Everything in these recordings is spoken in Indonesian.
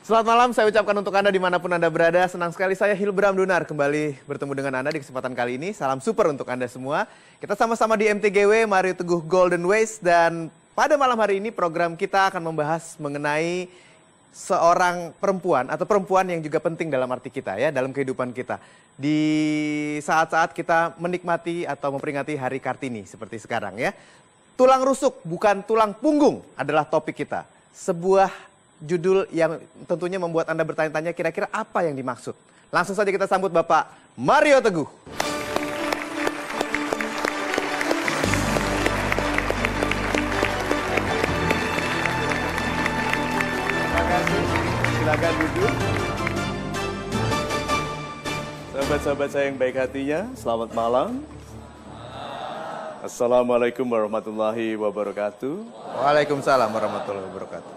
Selamat malam, saya ucapkan untuk Anda dimanapun Anda berada. Senang sekali saya Hilbram Dunar kembali bertemu dengan Anda di kesempatan kali ini. Salam super untuk Anda semua. Kita sama-sama di MTGW, Mario Teguh Golden Ways. Dan pada malam hari ini program kita akan membahas mengenai seorang perempuan atau perempuan yang juga penting dalam arti kita ya, dalam kehidupan kita. Di saat-saat kita menikmati atau memperingati Hari Kartini seperti sekarang ya. Tulang rusuk bukan tulang punggung adalah topik kita. Sebuah judul yang tentunya membuat Anda bertanya-tanya kira-kira apa yang dimaksud. Langsung saja kita sambut Bapak Mario Teguh. Terima kasih. Silakan duduk. Sahabat-sahabat saya yang baik hatinya, selamat malam. Assalamualaikum warahmatullahi wabarakatuh. Waalaikumsalam warahmatullahi wabarakatuh.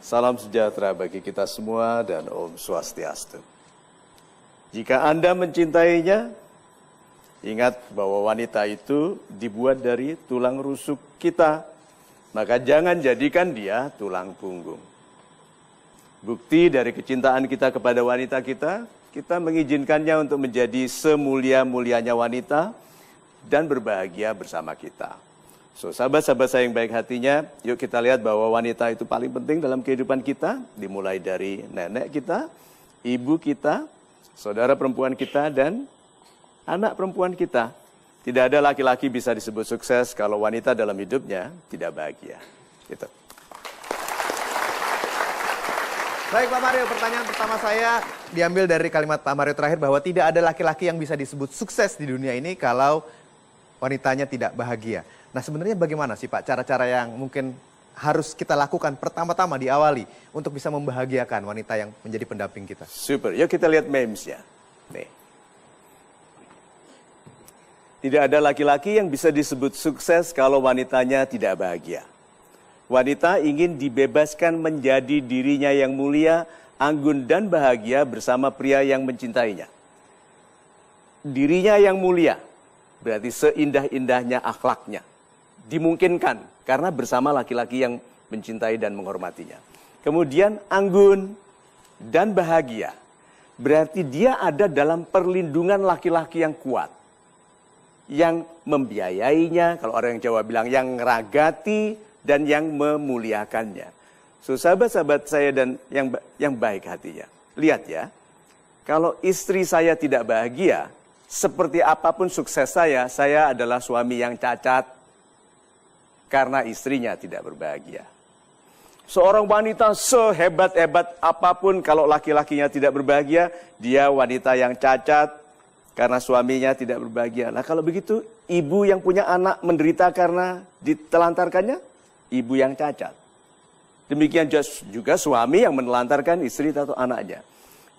Salam sejahtera bagi kita semua dan Om Swastiastu. Jika Anda mencintainya, ingat bahwa wanita itu dibuat dari tulang rusuk kita, maka jangan jadikan dia tulang punggung. Bukti dari kecintaan kita kepada wanita kita mengizinkannya untuk menjadi semulia-mulianya wanita dan berbahagia bersama kita. So, sahabat-sahabat saya yang baik hatinya, yuk kita lihat bahwa wanita itu paling penting dalam kehidupan kita, dimulai dari nenek kita, ibu kita, saudara perempuan kita, dan anak perempuan kita. Tidak ada laki-laki bisa disebut sukses kalau wanita dalam hidupnya tidak bahagia. Gitu. Baik Pak Mario, pertanyaan pertama saya diambil dari kalimat Pak Mario terakhir bahwa tidak ada laki-laki yang bisa disebut sukses di dunia ini kalau wanitanya tidak bahagia. Nah sebenarnya bagaimana sih Pak cara-cara yang mungkin harus kita lakukan pertama-tama diawali untuk bisa membahagiakan wanita yang menjadi pendamping kita? Super, yuk kita lihat memes-nya. Nih. Tidak ada laki-laki yang bisa disebut sukses kalau wanitanya tidak bahagia. Wanita ingin dibebaskan menjadi dirinya yang mulia, anggun dan bahagia bersama pria yang mencintainya. Dirinya yang mulia berarti seindah-indahnya akhlaknya. Dimungkinkan karena bersama laki-laki yang mencintai dan menghormatinya. Kemudian anggun dan bahagia. Berarti dia ada dalam perlindungan laki-laki yang kuat. Yang membiayainya, kalau orang yang Jawa bilang yang ngeragati dan yang memuliakannya. So sahabat-sahabat saya dan yang baik hatinya. Lihat ya, kalau istri saya tidak bahagia, seperti apapun sukses saya adalah suami yang cacat. Karena istrinya tidak berbahagia. Seorang wanita sehebat-hebat apapun kalau laki-lakinya tidak berbahagia, dia wanita yang cacat karena suaminya tidak berbahagia. Nah kalau begitu, ibu yang punya anak menderita karena ditelantarkannya, ibu yang cacat. Demikian juga suami yang menelantarkan istri atau anaknya.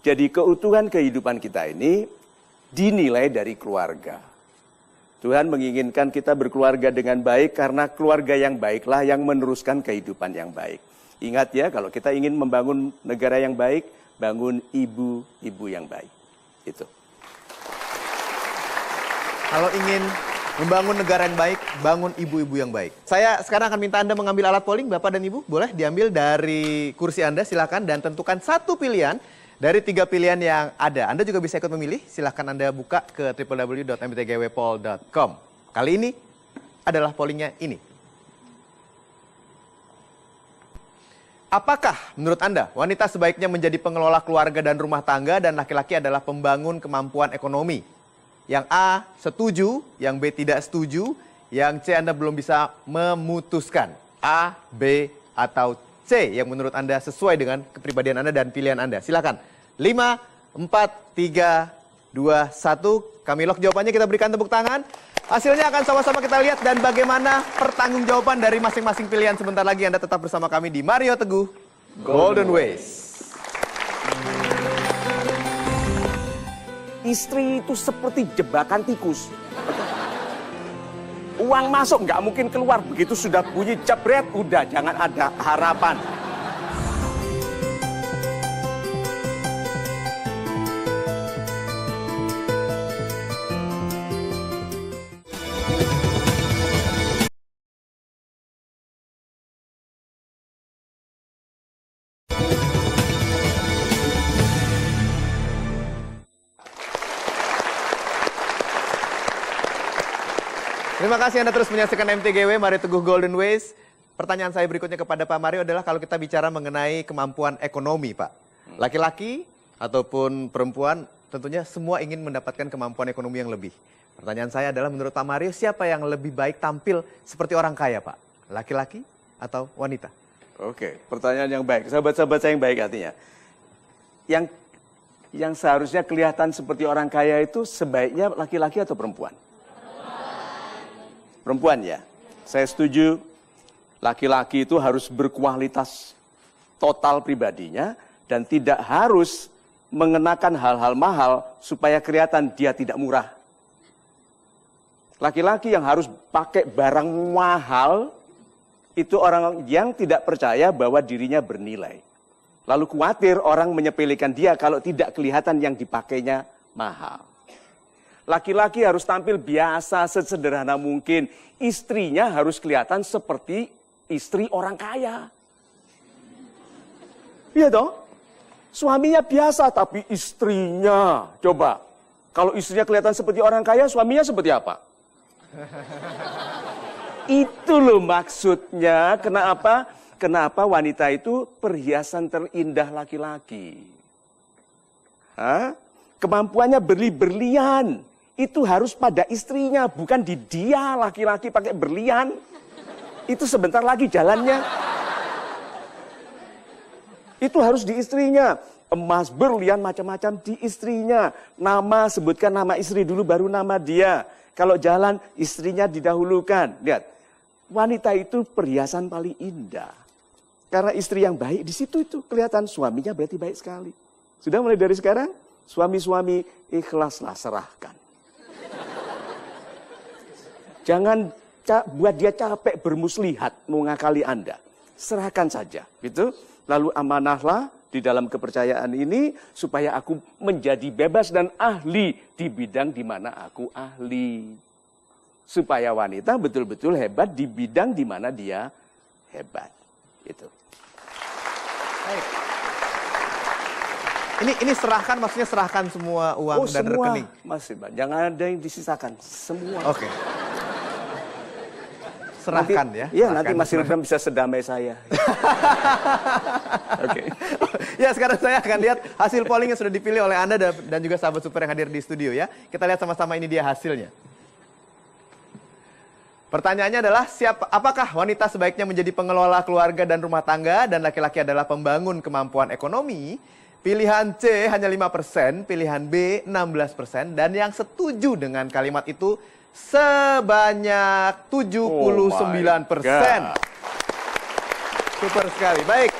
Jadi keutuhan kehidupan kita ini dinilai dari keluarga. Tuhan menginginkan kita berkeluarga dengan baik karena keluarga yang baiklah yang meneruskan kehidupan yang baik. Ingat ya, kalau kita ingin membangun negara yang baik, bangun ibu-ibu yang baik. Itu. Kalau ingin membangun negara yang baik, bangun ibu-ibu yang baik. Saya sekarang akan minta Anda mengambil alat polling, Bapak dan Ibu. Boleh diambil dari kursi Anda, silakan. Dan tentukan satu pilihan dari 3 pilihan yang ada. Anda juga bisa ikut memilih, silahkan Anda buka ke www.mtgwpoll.com. Kali ini adalah pollingnya ini. Apakah menurut Anda wanita sebaiknya menjadi pengelola keluarga dan rumah tangga dan laki-laki adalah pembangun kemampuan ekonomi? Yang A setuju, yang B tidak setuju, yang C Anda belum bisa memutuskan. A, B, atau C yang menurut Anda sesuai dengan kepribadian Anda dan pilihan Anda. Silakan. 5, 4, 3, 2, 1. Kami lock jawabannya, kita berikan tepuk tangan. Hasilnya akan sama-sama kita lihat dan bagaimana pertanggungjawaban dari masing-masing pilihan. Sebentar lagi Anda tetap bersama kami di Mario Teguh Golden Ways. Istri itu seperti jebakan tikus. Uang masuk nggak mungkin keluar, begitu sudah bunyi jebret, udah jangan ada harapan. Terima kasih Anda terus menyaksikan MTGW, Mario Teguh Golden Ways. Pertanyaan saya berikutnya kepada Pak Mario adalah kalau kita bicara mengenai kemampuan ekonomi, Pak. Laki-laki ataupun perempuan tentunya semua ingin mendapatkan kemampuan ekonomi yang lebih. Pertanyaan saya adalah menurut Pak Mario siapa yang lebih baik tampil seperti orang kaya, Pak? Laki-laki atau wanita? Oke, pertanyaan yang baik. Sahabat-sahabat saya yang baik artinya. Yang seharusnya kelihatan seperti orang kaya itu sebaiknya laki-laki atau perempuan? Perempuan ya. Saya setuju laki-laki itu harus berkualitas total pribadinya dan tidak harus mengenakan hal-hal mahal supaya kelihatan dia tidak murah. Laki-laki yang harus pakai barang mahal itu orang yang tidak percaya bahwa dirinya bernilai. Lalu khawatir orang menyepelekan dia kalau tidak kelihatan yang dipakainya mahal. Laki-laki harus tampil biasa, sesederhana mungkin. Istrinya harus kelihatan seperti istri orang kaya. Iya dong? Suaminya biasa, tapi istrinya. Coba, kalau istrinya kelihatan seperti orang kaya, suaminya seperti apa? Itu loh maksudnya, kenapa? Kenapa wanita itu perhiasan terindah laki-laki? Kemampuannya berlian. Itu harus pada istrinya, bukan di dia laki-laki pakai berlian. Itu sebentar lagi jalannya. Itu harus di istrinya. Emas, berlian, macam-macam di istrinya. Nama, sebutkan nama istri dulu baru nama dia. Kalau jalan, istrinya didahulukan. Lihat, wanita itu perhiasan paling indah. Karena istri yang baik di situ itu kelihatan suaminya berarti baik sekali. Sudah mulai dari sekarang, suami-suami ikhlaslah serahkan. Jangan buat dia capek bermuslihat mengakali Anda. Serahkan saja, gitu. Lalu amanahlah di dalam kepercayaan ini supaya aku menjadi bebas dan ahli di bidang di mana aku ahli. Supaya wanita betul-betul hebat di bidang di mana dia hebat. Gitu. Baik. Ini serahkan, maksudnya serahkan semua uang dan semua, rekening. Mas Iban, jangan ada yang disisakan, semua. Oke. Serahkan nanti, ya. Iya, serahkan. nanti Mas Hilbram bisa sedamai saya. Oke. Ya, sekarang saya akan lihat hasil polling yang sudah dipilih oleh Anda dan juga sahabat super yang hadir di studio ya. Kita lihat sama-sama, ini dia hasilnya. Pertanyaannya adalah, apakah wanita sebaiknya menjadi pengelola keluarga dan rumah tangga dan laki-laki adalah pembangun kemampuan ekonomi? Pilihan C hanya 5%, pilihan B 16%, dan yang setuju dengan kalimat itu sebanyak 79%. Super sekali. Baik.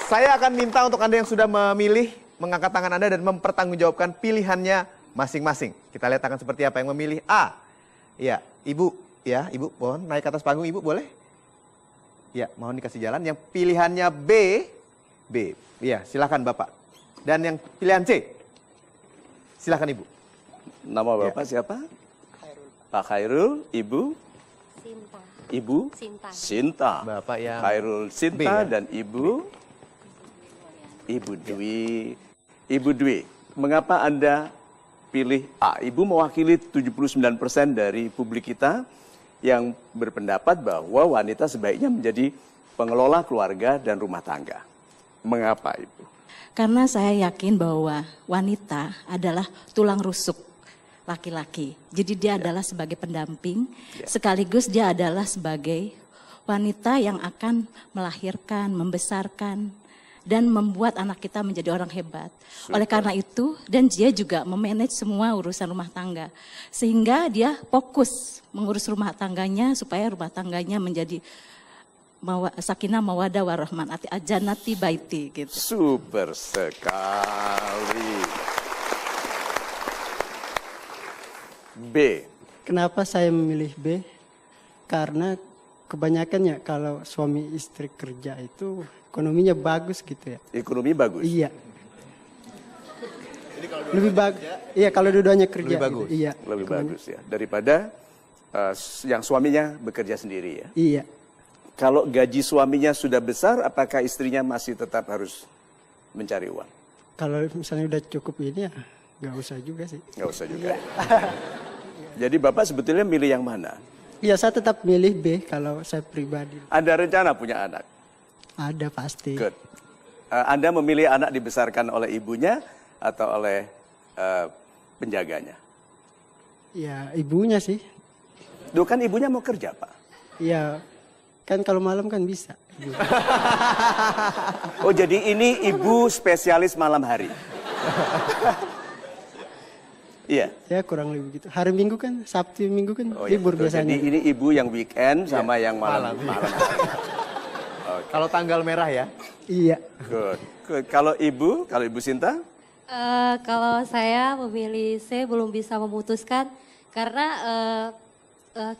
Saya akan minta untuk Anda yang sudah memilih, mengangkat tangan Anda dan mempertanggungjawabkan pilihannya masing-masing. Kita lihat akan seperti apa yang memilih A. Ya, Ibu, Ibu, mohon naik ke atas panggung, Ibu, boleh? Ya, mohon dikasih jalan. Yang pilihannya B. Ya, silakan Bapak. Dan yang pilihan C. Silakan Ibu. Nama Bapak siapa? Khairul. Pak Khairul, Ibu? Sinta. Ibu? Sinta. Sinta. Bapak yang Khairul Sinta B, ya? dan Ibu? Ibu Dwi. Ibu Dwi, mengapa Anda pilih A? Ibu mewakili 79% dari publik kita yang berpendapat bahwa wanita sebaiknya menjadi pengelola keluarga dan rumah tangga. Mengapa Ibu? Karena saya yakin bahwa wanita adalah tulang rusuk laki-laki. Jadi dia adalah sebagai pendamping, sekaligus dia adalah sebagai wanita yang akan melahirkan, membesarkan, dan membuat anak kita menjadi orang hebat. Oleh karena itu, dan dia juga memanage semua urusan rumah tangga. Sehingga dia fokus mengurus rumah tangganya supaya rumah tangganya menjadi sakinah mawadah warahman jannati baiti gitu. Super sekali. B. Kenapa saya memilih B? Karena kebanyakannya kalau suami istri kerja itu ekonominya bagus gitu ya. Ekonomi bagus. Iya. Lebih bagus. Iya, kalau dua-duanya kerja. Lebih bagus. Gitu. Iya. Lebih bagus ya daripada yang suaminya bekerja sendiri ya. Iya. Kalau gaji suaminya sudah besar, apakah istrinya masih tetap harus mencari uang? Kalau misalnya udah cukup ini ya nggak usah juga sih. Nggak usah juga. Jadi Bapak sebetulnya milih yang mana? Ya saya tetap milih B kalau saya pribadi. Ada rencana punya anak? Ada pasti. Good. Anda memilih anak dibesarkan oleh ibunya atau oleh penjaganya? Ya ibunya sih. Duh, kan ibunya mau kerja, Pak. Ya kan kalau malam kan bisa. Oh, jadi ini ibu spesialis malam hari. Iya. Ya kurang lebih gitu. Hari Minggu kan, Sabtu Minggu kan Oh, ya, libur betul. biasanya. Jadi ini ibu yang weekend sama yang malam. Malam. Kalau tanggal merah ya. Iya. Good. Good. Kalau ibu Sinta? Kalau saya memilih C belum bisa memutuskan karena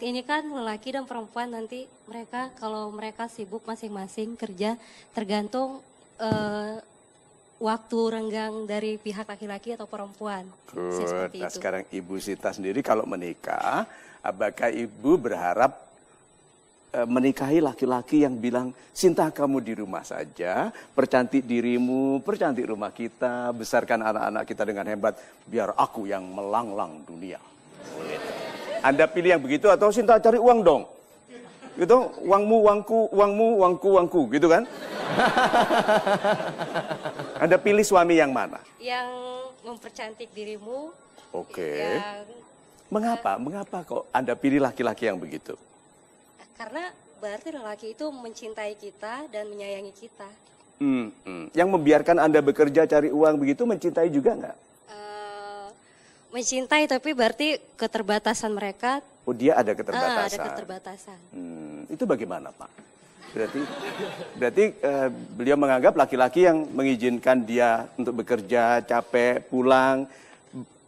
ini kan lelaki dan perempuan nanti mereka kalau mereka sibuk masing-masing kerja tergantung waktu renggang dari pihak laki-laki atau perempuan. Good. Seperti Nah, itu. sekarang Ibu Sinta sendiri kalau menikah, apakah Ibu berharap menikahi laki-laki yang bilang, Sinta kamu di rumah saja, percantik dirimu, percantik rumah kita, besarkan anak-anak kita dengan hebat, biar aku yang melanglang dunia. Gitu. Anda pilih yang begitu atau Sinta cari uang dong? Gitu, uangmu, uangku, uangmu, uangku, uangku, gitu kan? Anda pilih suami yang mana? Yang mempercantik dirimu. Oke. Yang, Mengapa? Mengapa kok Anda pilih laki-laki yang begitu? karena berarti lelaki itu mencintai kita dan menyayangi kita. Yang membiarkan Anda bekerja cari uang begitu mencintai juga nggak? Mencintai tapi berarti keterbatasan mereka. Oh, dia ada keterbatasan. Ada keterbatasan. Itu bagaimana, Pak? Berarti beliau menganggap laki-laki yang mengizinkan dia untuk bekerja, capek, pulang,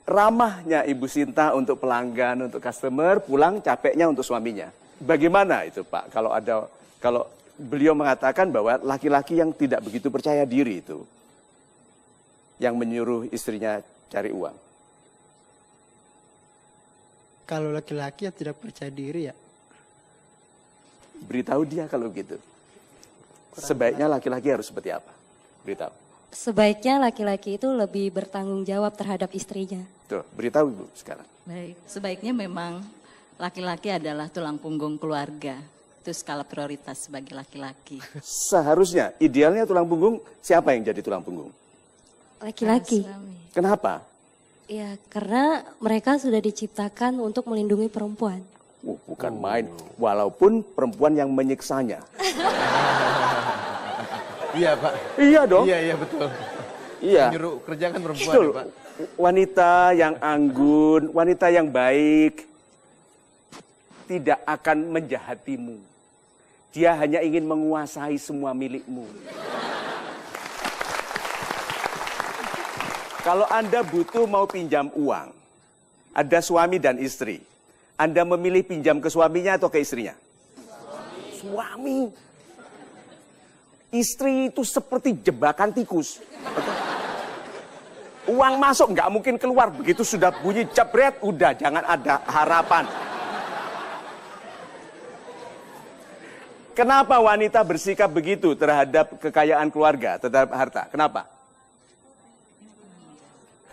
ramahnya Ibu Sinta untuk pelanggan, untuk customer, pulang capeknya untuk suaminya. Bagaimana itu, Pak? Kalau beliau mengatakan bahwa laki-laki yang tidak begitu percaya diri itu yang menyuruh istrinya cari uang. Kalau laki-laki yang tidak percaya diri ya. Beritahu dia kalau gitu. Sebaiknya laki-laki harus seperti apa? Beritahu. Sebaiknya laki-laki itu lebih bertanggung jawab terhadap istrinya. Tuh, beritahu Ibu sekarang. Baik, sebaiknya memang laki-laki adalah tulang punggung keluarga. Itu skala prioritas bagi laki-laki. Seharusnya, idealnya tulang punggung, siapa yang jadi tulang punggung? Laki-laki. Suami. Kenapa? Ya, karena mereka sudah diciptakan untuk melindungi perempuan. Bukan main, walaupun perempuan yang menyiksanya. Iya Pak. Iya dong. Iya betul. Iya. Nyuruh kerja kan perempuan Betul. ya Pak. Wanita yang anggun, wanita yang baik, tidak akan menjahatimu. Dia hanya ingin menguasai semua milikmu. Kalau Anda butuh mau pinjam uang, ada suami dan istri. Anda memilih pinjam ke suaminya atau ke istrinya? Suami. Istri itu seperti jebakan tikus. Uang masuk nggak mungkin keluar. Begitu sudah bunyi jebret, udah jangan ada harapan. Kenapa wanita bersikap begitu terhadap kekayaan keluarga, terhadap harta? Kenapa?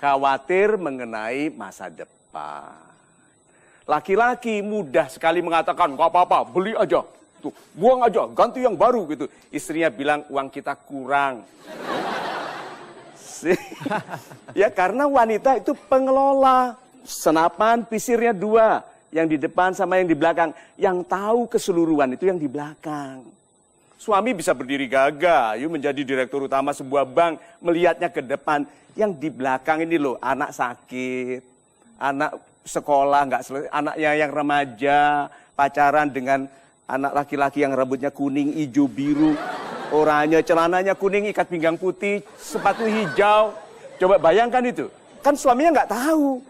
Khawatir mengenai masa depan. Laki-laki mudah sekali mengatakan, nggak apa-apa, beli aja. Tuh, buang aja, ganti yang baru gitu. Istrinya bilang, uang kita kurang. Ya karena wanita itu pengelola. Senapan, pisirnya 2. Yang di depan sama yang di belakang. Yang tahu keseluruhan itu yang di belakang. Suami bisa berdiri gagah, menjadi direktur utama sebuah bank, melihatnya ke depan. Yang di belakang ini loh, anak sakit, anak sekolah nggak selesai, anaknya yang remaja, pacaran dengan anak laki-laki yang rambutnya kuning, hijau, biru, oranye, celananya kuning, ikat pinggang putih, sepatu hijau. Coba bayangkan itu, kan suaminya nggak tahu.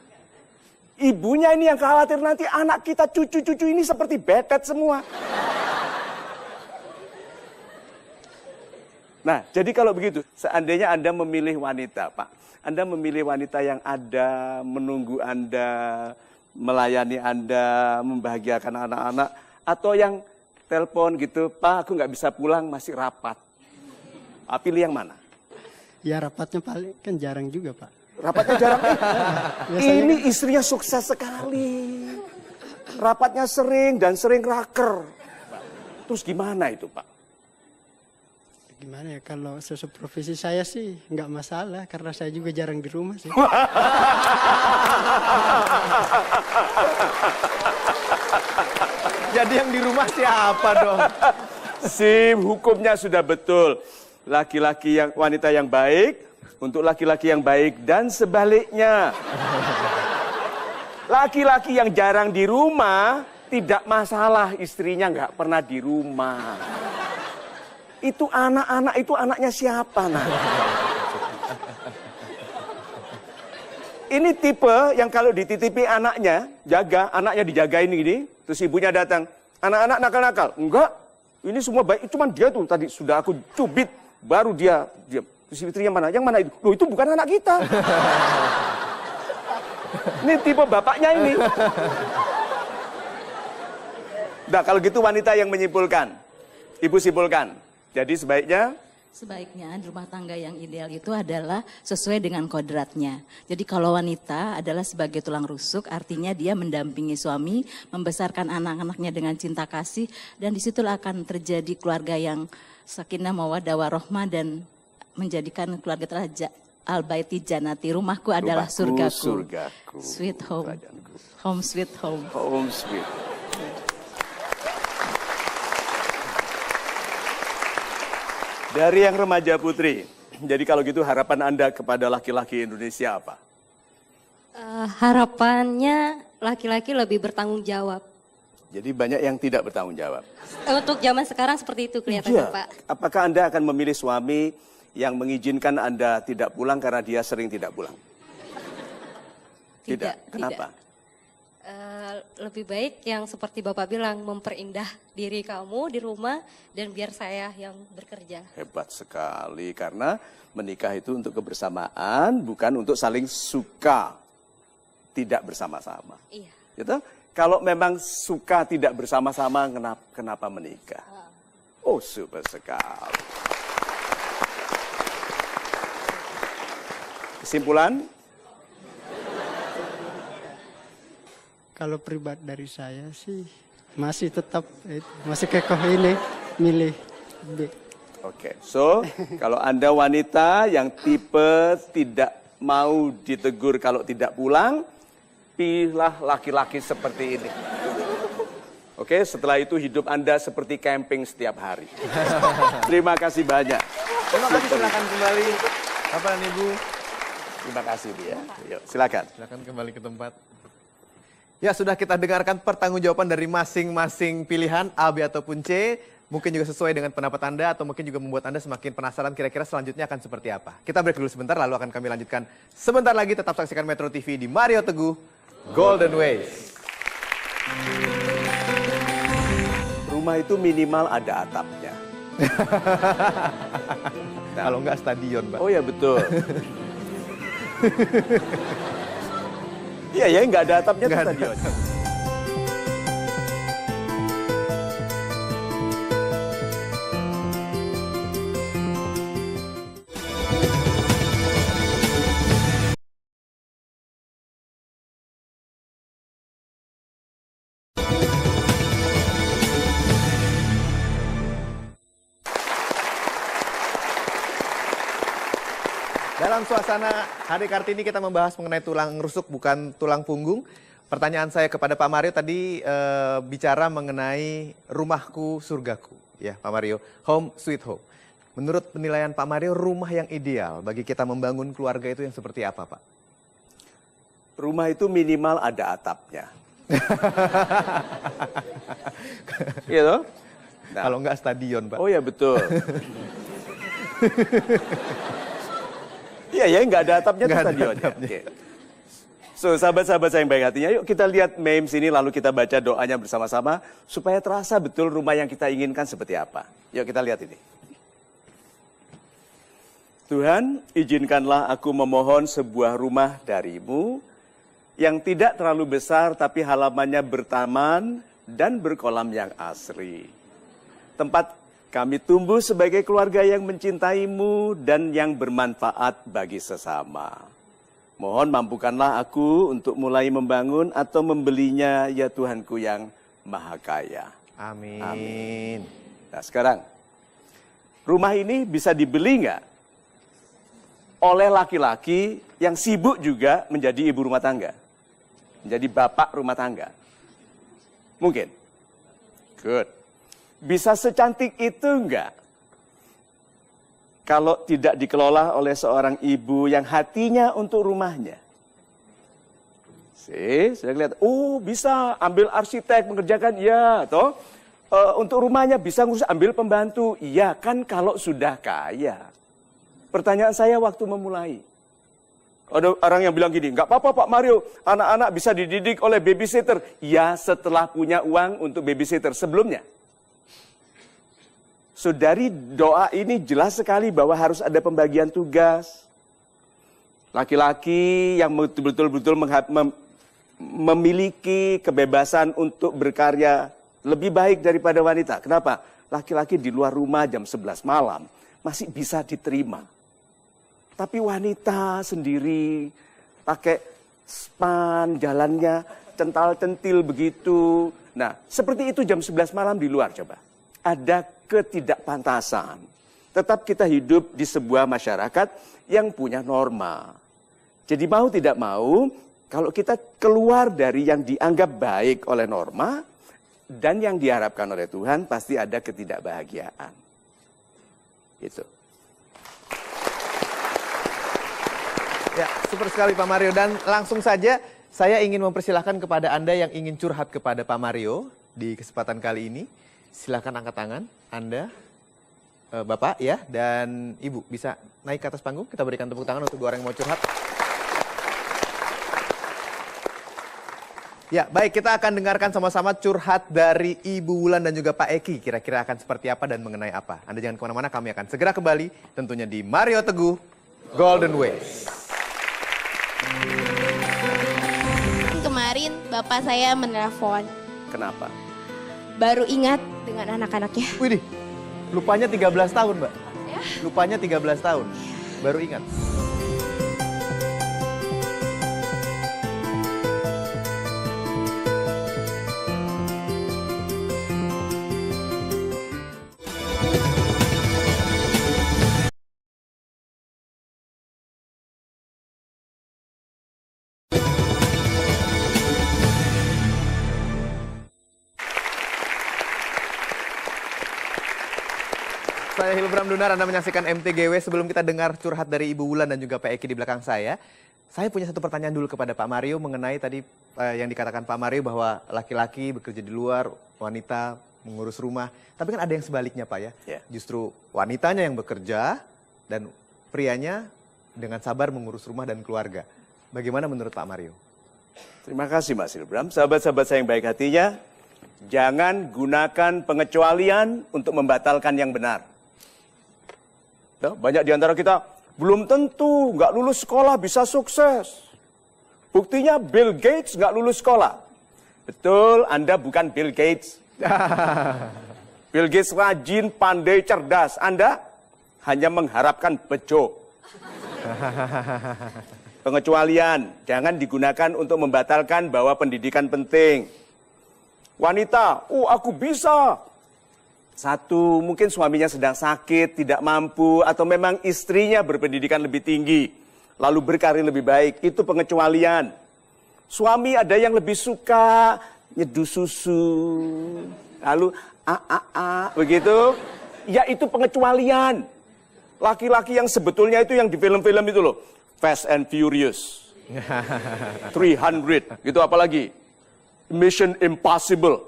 Ibunya ini yang khawatir nanti anak kita, cucu-cucu ini seperti betet semua. Nah, jadi kalau begitu, seandainya Anda memilih wanita, Pak. Anda memilih wanita yang ada, menunggu Anda, melayani Anda, membahagiakan anak-anak. Atau yang telepon gitu, Pak aku nggak bisa pulang, masih rapat. Pilih yang mana? Ya rapatnya paling kan jarang juga Pak. Rapatnya jarang. Biasanya Ini istrinya sukses sekali. rapatnya sering dan sering raker. Terus gimana itu, Pak? Gimana ya, kalau sesuai profesi saya sih nggak masalah, karena saya juga jarang di rumah sih. Jadi yang di rumah siapa dong? SIM hukumnya sudah betul. Laki-laki yang wanita yang baik untuk laki-laki yang baik dan sebaliknya. Laki-laki yang jarang di rumah tidak masalah istrinya nggak pernah di rumah. Itu anak-anak itu anaknya siapa nah? Ini tipe yang kalau dititipi anaknya, anaknya dijagain gini, terus ibunya datang, anak-anak nakal-nakal. Enggak, ini semua baik, cuman dia tuh tadi sudah aku cubit, baru dia. Terus istrinya mana? Yang mana itu? Loh, itu bukan anak kita. Ini tipe bapaknya ini. Nah, kalau gitu wanita yang menyimpulkan. Ibu simpulkan. Jadi sebaiknya Sebaiknya rumah tangga yang ideal itu adalah sesuai dengan kodratnya. Jadi kalau wanita adalah sebagai tulang rusuk, artinya dia mendampingi suami, membesarkan anak-anaknya dengan cinta kasih, dan disitulah akan terjadi keluarga yang sakinah mawaddah warahmah dan menjadikan keluarga telah al-baiti janati. Rumahku adalah surgaku. Sweet home. Home sweet home. Home sweet. Dari yang remaja putri, jadi kalau gitu harapan Anda kepada laki-laki Indonesia apa? Harapannya laki-laki lebih bertanggung jawab. Jadi banyak yang tidak bertanggung jawab. Untuk zaman sekarang seperti itu kelihatannya, Iya. Pak. Apakah Anda akan memilih suami yang mengizinkan Anda tidak pulang karena dia sering tidak pulang? Tidak. Kenapa? Lebih baik yang seperti Bapak bilang, memperindah diri kamu di rumah dan biar saya yang bekerja. Hebat sekali, karena menikah itu untuk kebersamaan, bukan untuk saling suka tidak bersama-sama. Iya. Gitu? Kalau memang suka tidak bersama-sama, kenapa menikah? Oh, super sekali. Kesimpulan? Kalau pribadi dari saya sih masih tetap masih kekoh ini milih B. Oke, so kalau Anda wanita yang tipe tidak mau ditegur kalau tidak pulang, pilihlah laki-laki seperti ini. Oke, setelah itu hidup Anda seperti camping setiap hari. Terima kasih banyak. Terima kasih, silakan kembali Bapak dan Ibu. Terima kasih, Bu ya. Yuk, silakan. Silakan kembali ke tempat. Ya, sudah kita dengarkan pertanggungjawaban dari masing-masing pilihan A, B ataupun C. Mungkin juga sesuai dengan pendapat Anda atau mungkin juga membuat Anda semakin penasaran kira-kira selanjutnya akan seperti apa. Kita break dulu sebentar, lalu akan kami lanjutkan sebentar lagi. Tetap saksikan Metro TV di Mario Teguh Golden Ways. Rumah itu minimal ada atapnya. Kalau enggak stadion, Pak. Oh ya, betul. Iya ya, nggak ada atapnya tuh stadion. Dalam suasana Hari Kartini kita membahas mengenai tulang rusuk bukan tulang punggung. Pertanyaan saya kepada Pak Mario tadi bicara mengenai rumahku surgaku. Ya Pak Mario, home sweet home. Menurut penilaian Pak Mario, rumah yang ideal bagi kita membangun keluarga itu yang seperti apa Pak? Rumah itu minimal ada atapnya. Iya toh? Nah. Kalau enggak stadion Pak. Oh ya, betul. Iya ya, nggak ada atapnya tuh stadionnya. Okay. So, sahabat-sahabat saya yang baik hatinya, yuk kita lihat memes ini lalu kita baca doanya bersama-sama supaya terasa betul rumah yang kita inginkan seperti apa. Yuk kita lihat ini. Tuhan, izinkanlah aku memohon sebuah rumah darimu yang tidak terlalu besar tapi halamannya bertaman dan berkolam yang asri. Tempat kami tumbuh sebagai keluarga yang mencintaimu dan yang bermanfaat bagi sesama. Mohon mampukanlah aku untuk mulai membangun atau membelinya, ya Tuhanku yang Maha Kaya. Amin. Nah sekarang, rumah ini bisa dibeli nggak oleh laki-laki yang sibuk juga menjadi ibu rumah tangga? Menjadi bapak rumah tangga? Mungkin? Good. Bisa secantik itu enggak? Kalau tidak dikelola oleh seorang ibu yang hatinya untuk rumahnya. Sudah lihat, oh bisa ambil arsitek mengerjakan, ya toh. Untuk rumahnya bisa ngurus ambil pembantu, iya kan kalau sudah kaya. Pertanyaan saya waktu memulai. Ada orang yang bilang gini, nggak apa-apa Pak Mario, anak-anak bisa dididik oleh babysitter. Ya setelah punya uang untuk babysitter, sebelumnya. So dari doa ini jelas sekali bahwa harus ada pembagian tugas. Laki-laki yang betul-betul memiliki kebebasan untuk berkarya lebih baik daripada wanita. Kenapa? Laki-laki di luar rumah jam 11 malam masih bisa diterima. Tapi wanita sendiri pakai span, jalannya cental-centil begitu. Nah, seperti itu jam 11 malam di luar coba. Ada ketidakpantasan. Tetap kita hidup di sebuah masyarakat yang punya norma. Jadi mau tidak mau, kalau kita keluar dari yang dianggap baik oleh norma, dan yang diharapkan oleh Tuhan, pasti ada ketidakbahagiaan. Itu. Ya, super sekali Pak Mario. Dan langsung saja saya ingin mempersilahkan kepada Anda yang ingin curhat kepada Pak Mario di kesempatan kali ini. Silahkan angkat tangan, Anda, Bapak ya, dan Ibu bisa naik ke atas panggung. Kita berikan tepuk tangan untuk dua orang yang mau curhat. Ya, baik, kita akan dengarkan sama-sama curhat dari Ibu Wulan dan juga Pak Eki. Kira-kira akan seperti apa dan mengenai apa. Anda jangan kemana-mana, kami akan segera kembali tentunya di Mario Teguh Golden Ways. Kemarin bapak saya menelpon, Kenapa? baru ingat dengan anak-anaknya. Widih, lupanya 13 tahun, Mbak. Lupanya 13 tahun, baru ingat. Saya Hilbram Dunar, Anda menyaksikan MTGW. Sebelum kita dengar curhat dari Ibu Wulan dan juga Pak Eki di belakang saya punya satu pertanyaan dulu kepada Pak Mario mengenai tadi yang dikatakan Pak Mario bahwa laki-laki bekerja di luar, wanita mengurus rumah. Tapi kan ada yang sebaliknya Pak ya. Yeah. Justru wanitanya yang bekerja dan prianya dengan sabar mengurus rumah dan keluarga. Bagaimana menurut Pak Mario? Terima kasih Mas Hilbram. Sahabat-sahabat saya yang baik hatinya, jangan gunakan pengecualian untuk membatalkan yang benar. Ya, banyak di antara kita belum tentu nggak lulus sekolah bisa sukses. Buktinya Bill Gates nggak lulus sekolah. Betul, Anda bukan Bill Gates. Bill Gates rajin, pandai, cerdas. Anda hanya mengharapkan bejo. Pengecualian jangan digunakan untuk membatalkan bahwa pendidikan penting. Wanita, aku bisa. Satu, mungkin suaminya sedang sakit, tidak mampu, atau memang istrinya berpendidikan lebih tinggi, lalu berkarir lebih baik, itu pengecualian. Suami ada yang lebih suka nyeduh susu, lalu begitu, ya itu pengecualian. Laki-laki yang sebetulnya itu yang di film-film itu loh, Fast and Furious, 300, gitu apalagi, Mission Impossible.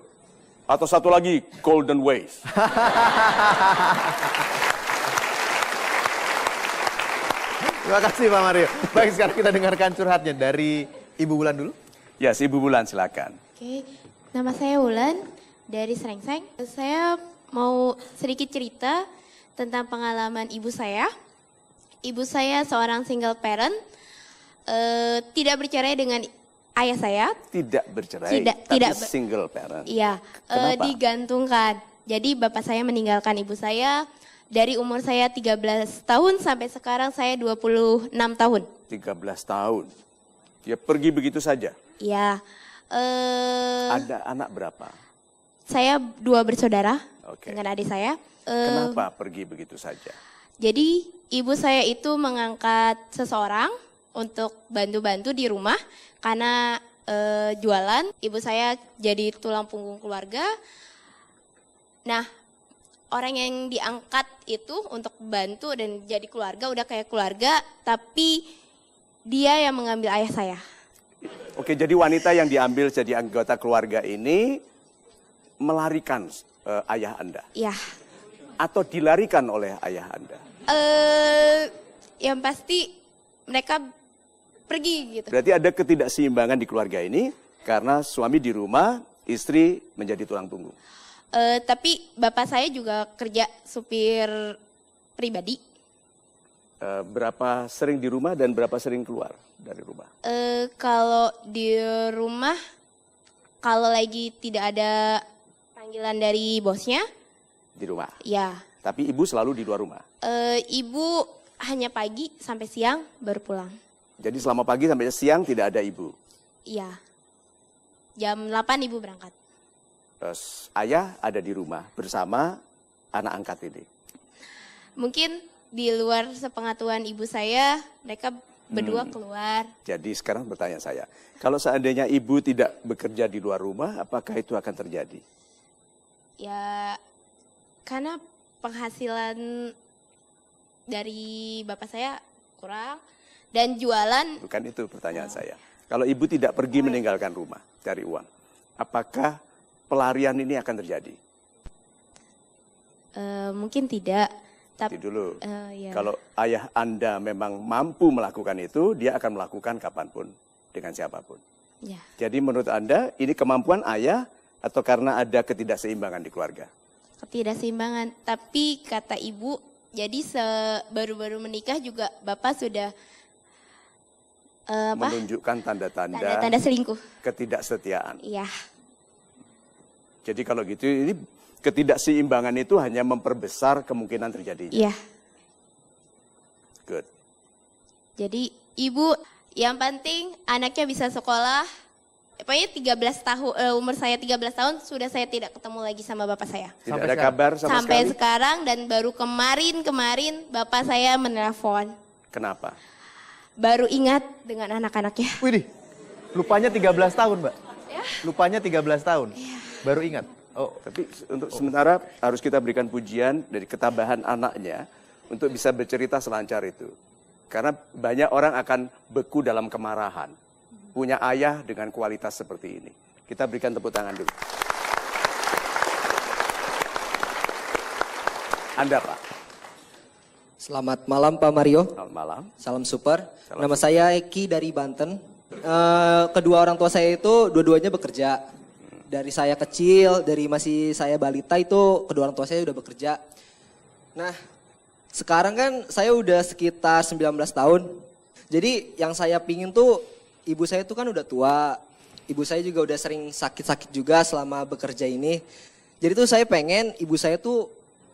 Atau satu lagi, Golden Ways. Terima kasih Pak Mario. Baik, sekarang kita dengarkan curhatnya dari Ibu Wulan dulu. Ya, si Ibu Wulan silakan. Oke, nama saya Wulan dari Serengseng. Saya mau sedikit cerita tentang pengalaman ibu saya. Ibu saya seorang single parent, tidak bercerai dengan ayah saya. Tidak bercerai, tapi single parent. Iya, digantungkan. Jadi bapak saya meninggalkan ibu saya dari umur saya 13 tahun sampai sekarang saya 26 tahun. 13 tahun. Dia pergi begitu saja. Ya, Ada anak berapa? saya 2 bersaudara Oke. dengan adik saya. Kenapa pergi begitu saja? Jadi ibu saya itu mengangkat seseorang untuk bantu-bantu di rumah karena jualan. Ibu saya jadi tulang punggung keluarga. Nah, orang yang diangkat itu untuk bantu dan jadi keluarga, udah kayak keluarga, tapi dia yang mengambil ayah saya. Oke, jadi wanita yang diambil jadi anggota keluarga ini melarikan ayah Anda Ya, atau dilarikan oleh ayah Anda? yang pasti mereka pergi gitu. Berarti ada ketidakseimbangan di keluarga ini karena suami di rumah, istri menjadi tulang punggung. Tapi bapak saya juga kerja supir pribadi. Berapa sering di rumah dan berapa sering keluar dari rumah? Kalau di rumah, kalau lagi tidak ada panggilan dari bosnya, Di rumah. ya Tapi ibu selalu di luar rumah. ibu hanya pagi sampai siang baru pulang. Jadi selama pagi sampai siang tidak ada ibu. Iya, jam 8 ibu berangkat. Terus ayah ada di rumah bersama anak angkat ini. Mungkin di luar sepengetahuan ibu saya, mereka berdua keluar. Jadi sekarang bertanya saya, kalau seandainya ibu tidak bekerja di luar rumah, apakah itu akan terjadi? Ya, karena penghasilan dari bapak saya kurang dan jualan. Bukan itu pertanyaan saya. Kalau ibu tidak pergi meninggalkan rumah cari uang, apakah pelarian ini akan terjadi? Mungkin tidak. Nanti dulu. Ya. Kalau ayah Anda memang mampu melakukan itu, dia akan melakukan kapanpun, dengan siapapun. Ya. Jadi menurut Anda, ini kemampuan ayah atau karena ada ketidakseimbangan di keluarga? Ketidakseimbangan. Tapi kata ibu, jadi baru-baru menikah juga bapak sudah Menunjukkan tanda-tanda tanda-tanda selingkuh. ketidaksetiaan. Iya. Jadi kalau gitu, ini ketidakseimbangan itu hanya memperbesar kemungkinan terjadinya. Iya. Good. Jadi ibu yang penting anaknya bisa sekolah. Pokoknya 13 tahun umur saya 13 tahun sudah saya tidak ketemu lagi sama bapak saya. Tidak Sampai ada sekarang? kabar sama Sampai sekali? sekarang dan baru kemarin bapak saya menelpon. Kenapa? Baru ingat dengan anak-anaknya. Widih, lupanya 13 tahun, Mbak. Lupanya 13 tahun. Baru ingat. Oh, Tapi untuk sementara harus kita berikan pujian dari ketabahan anaknya untuk bisa bercerita selancar itu. Karena banyak orang akan beku dalam kemarahan. Punya ayah dengan kualitas seperti ini. Kita berikan tepuk tangan dulu. Anda Pak, Selamat malam Pak Mario, selamat malam. salam super. Salam Nama saya Eki dari Banten. Kedua orang tua saya itu dua-duanya bekerja. Dari saya kecil, dari masih saya balita itu kedua orang tua saya udah bekerja. Nah, sekarang kan saya udah sekitar 19 tahun. Jadi yang saya pingin tuh ibu saya tuh kan udah tua. Ibu saya juga udah sering sakit-sakit juga selama bekerja ini. Jadi tuh saya pengen ibu saya tuh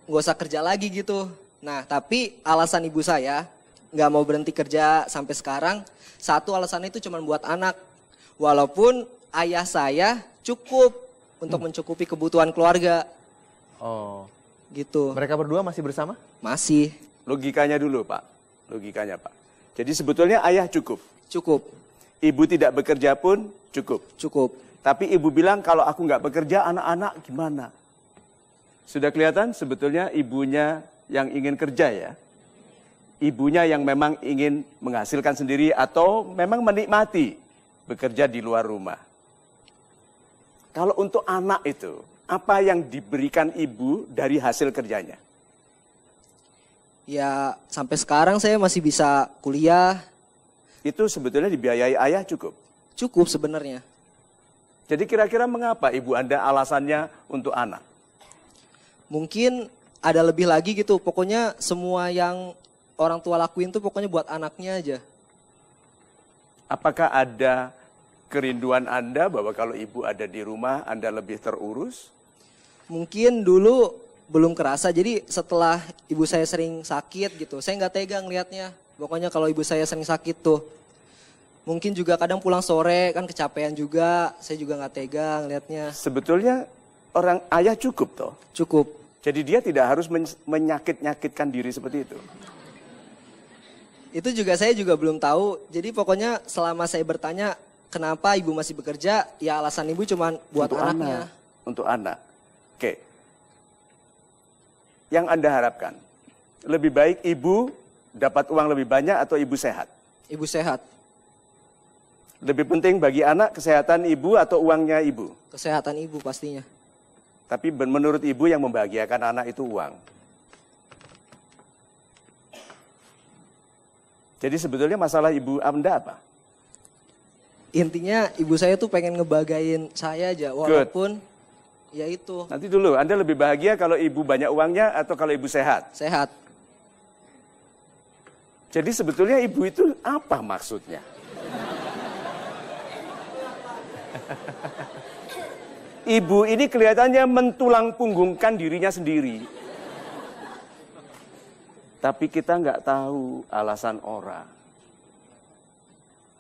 nggak usah kerja lagi gitu. Nah, tapi alasan ibu saya nggak mau berhenti kerja sampai sekarang, satu alasannya itu cuma buat anak. Walaupun ayah saya cukup untuk mencukupi kebutuhan keluarga. oh. Gitu. Mereka berdua masih bersama? Masih Logikanya dulu Pak, logikanya Pak. Jadi sebetulnya ayah cukup. cukup, Ibu tidak bekerja pun cukup. cukup. Tapi ibu bilang kalau aku nggak bekerja anak-anak gimana? Sudah kelihatan sebetulnya ibunya yang ingin kerja ya. Ibunya yang memang ingin menghasilkan sendiri atau memang menikmati bekerja di luar rumah. Kalau untuk anak itu, apa yang diberikan ibu dari hasil kerjanya? Ya sampai sekarang saya masih bisa kuliah, Itu sebetulnya dibiayai ayah cukup. cukup sebenarnya. Jadi kira-kira mengapa ibu Anda alasannya untuk anak? Mungkin ada lebih lagi gitu, pokoknya semua yang orang tua lakuin tuh pokoknya buat anaknya aja. Apakah ada kerinduan Anda bahwa kalau ibu ada di rumah Anda lebih terurus? Mungkin dulu belum kerasa, jadi setelah ibu saya sering sakit gitu, saya nggak tega ngelihatnya. Pokoknya kalau ibu saya sering sakit tuh. Mungkin juga kadang pulang sore kan kecapean juga. Saya juga nggak tega ngelihatnya. Sebetulnya orang ayah cukup toh. Cukup. Jadi dia tidak harus menyakit-nyakitkan diri seperti itu. Itu juga saya juga belum tahu. Jadi pokoknya selama saya bertanya kenapa ibu masih bekerja, ya alasan ibu cuman buat Untuk anaknya. anak. Untuk anak. Oke. Yang Anda harapkan, lebih baik ibu dapat uang lebih banyak atau ibu sehat? Ibu sehat, Lebih penting bagi anak kesehatan ibu atau uangnya ibu? kesehatan ibu pastinya. Tapi menurut ibu yang membahagiakan anak itu uang. Jadi sebetulnya masalah ibu Anda apa? Intinya ibu saya tuh pengen ngebagain saya aja, walaupun ya itu Nanti dulu, Anda lebih bahagia kalau ibu banyak uangnya atau kalau ibu sehat? sehat. Jadi sebetulnya ibu itu apa maksudnya? Ibu ini kelihatannya mentulang punggungkan dirinya sendiri. Tapi kita nggak tahu alasan orang.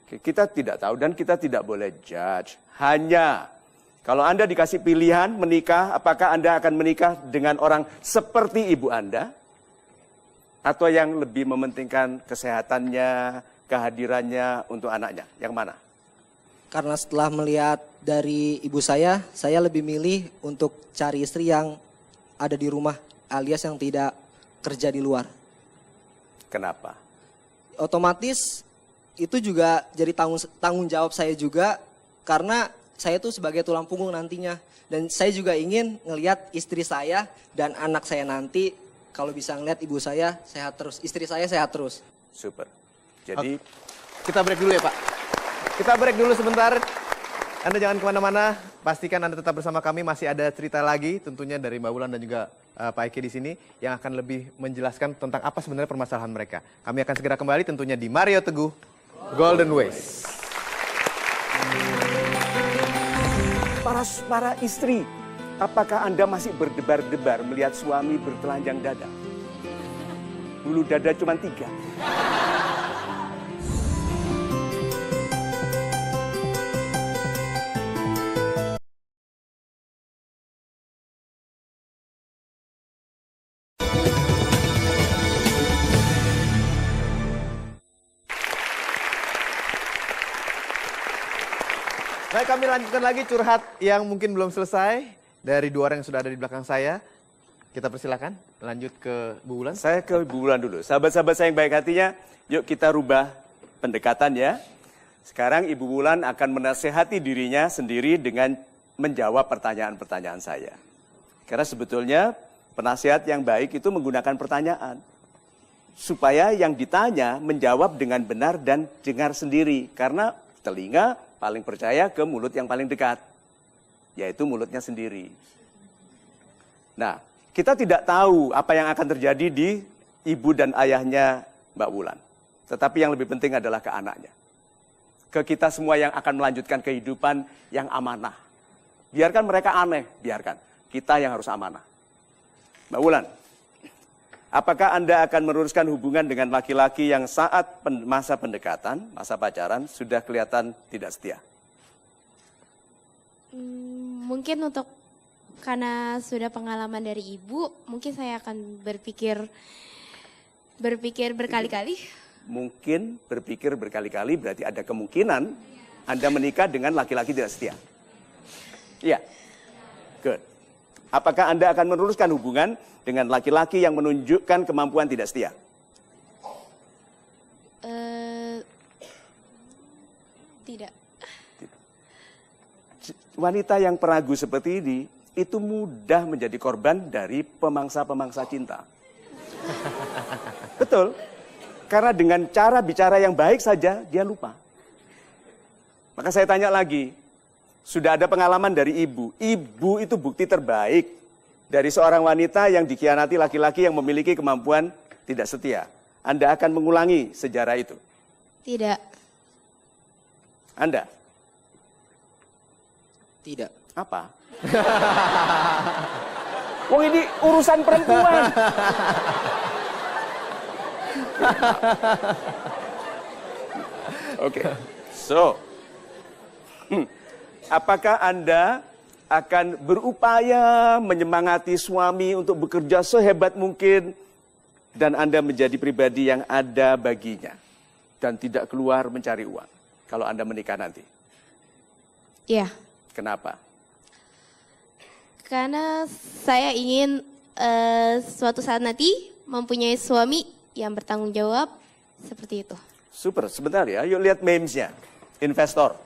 Kita tidak tahu dan kita tidak boleh judge. Hanya kalau Anda dikasih pilihan menikah, apakah Anda akan menikah dengan orang seperti ibu Anda? Atau yang lebih mementingkan kesehatannya, kehadirannya untuk anaknya? Yang mana? Karena setelah melihat dari ibu saya lebih milih untuk cari istri yang ada di rumah alias yang tidak kerja di luar. Kenapa? Otomatis itu juga jadi tanggung jawab saya juga karena saya tuh sebagai tulang punggung nantinya. Dan saya juga ingin ngelihat istri saya dan anak saya nanti kalau bisa ngelihat ibu saya sehat terus, istri saya sehat terus. Super. Jadi Kita break dulu ya Pak. Kita break dulu sebentar. Anda jangan kemana-mana, pastikan Anda tetap bersama kami. Masih ada cerita lagi tentunya dari Mbak Wulan dan juga Pak Eki di sini yang akan lebih menjelaskan tentang apa sebenarnya permasalahan mereka. Kami akan segera kembali tentunya di Mario Teguh Golden Ways. para istri, apakah Anda masih berdebar-debar melihat suami bertelanjang dada? Bulu dada cuma 3. Baik, kami lanjutkan lagi curhat yang mungkin belum selesai dari 2 orang yang sudah ada di belakang saya. Kita persilakan lanjut ke Bu Wulan. Saya ke Ibu Wulan dulu. Sahabat-sahabat saya yang baik hatinya, yuk kita rubah pendekatan ya. Sekarang Ibu Wulan akan menasehati dirinya sendiri dengan menjawab pertanyaan-pertanyaan saya. Karena sebetulnya penasihat yang baik itu menggunakan pertanyaan. Supaya yang ditanya menjawab dengan benar dan dengar sendiri. Karena telinga paling percaya ke mulut yang paling dekat, yaitu mulutnya sendiri. Nah, kita tidak tahu apa yang akan terjadi di ibu dan ayahnya Mbak Wulan. Tetapi yang lebih penting adalah ke anaknya. Ke kita semua yang akan melanjutkan kehidupan yang amanah. Biarkan mereka aneh, biarkan. Kita yang harus amanah. Mbak Wulan, apakah Anda akan meneruskan hubungan dengan laki-laki yang saat masa pendekatan, masa pacaran, sudah kelihatan tidak setia? Mungkin karena sudah pengalaman dari ibu, mungkin saya akan berpikir berkali-kali. Mungkin berpikir berkali-kali berarti ada kemungkinan Anda menikah dengan laki-laki tidak setia. Iya. Good. Apakah Anda akan meneruskan hubungan dengan laki-laki yang menunjukkan kemampuan tidak setia? Tidak. Wanita yang peragu seperti ini, itu mudah menjadi korban dari pemangsa-pemangsa cinta. Betul. Karena dengan cara bicara yang baik saja, dia lupa. Maka saya tanya lagi, sudah ada pengalaman dari ibu. Ibu itu bukti terbaik dari seorang wanita yang dikhianati laki-laki yang memiliki kemampuan tidak setia. Anda akan mengulangi sejarah itu? Tidak. Anda? Tidak. Apa? Wong ini urusan perempuan. Oke. So, apakah Anda akan berupaya menyemangati suami untuk bekerja sehebat mungkin dan Anda menjadi pribadi yang ada baginya dan tidak keluar mencari uang kalau Anda menikah nanti? Iya. Kenapa? Karena saya ingin suatu saat nanti mempunyai suami yang bertanggung jawab seperti itu. Super, sebentar ya, yuk lihat memesnya. Investor.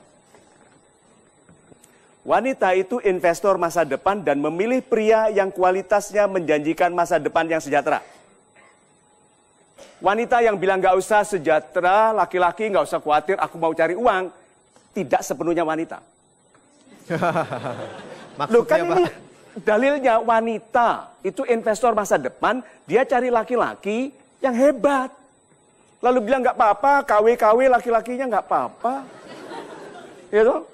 Wanita itu investor masa depan dan memilih pria yang kualitasnya menjanjikan masa depan yang sejahtera. Wanita yang bilang nggak usah sejahtera, laki-laki nggak usah khawatir, aku mau cari uang, tidak sepenuhnya wanita. Loh kan ini dalilnya wanita itu investor masa depan, dia cari laki-laki yang hebat. Lalu bilang nggak apa-apa, KW-KW laki-lakinya nggak apa-apa. Gitu?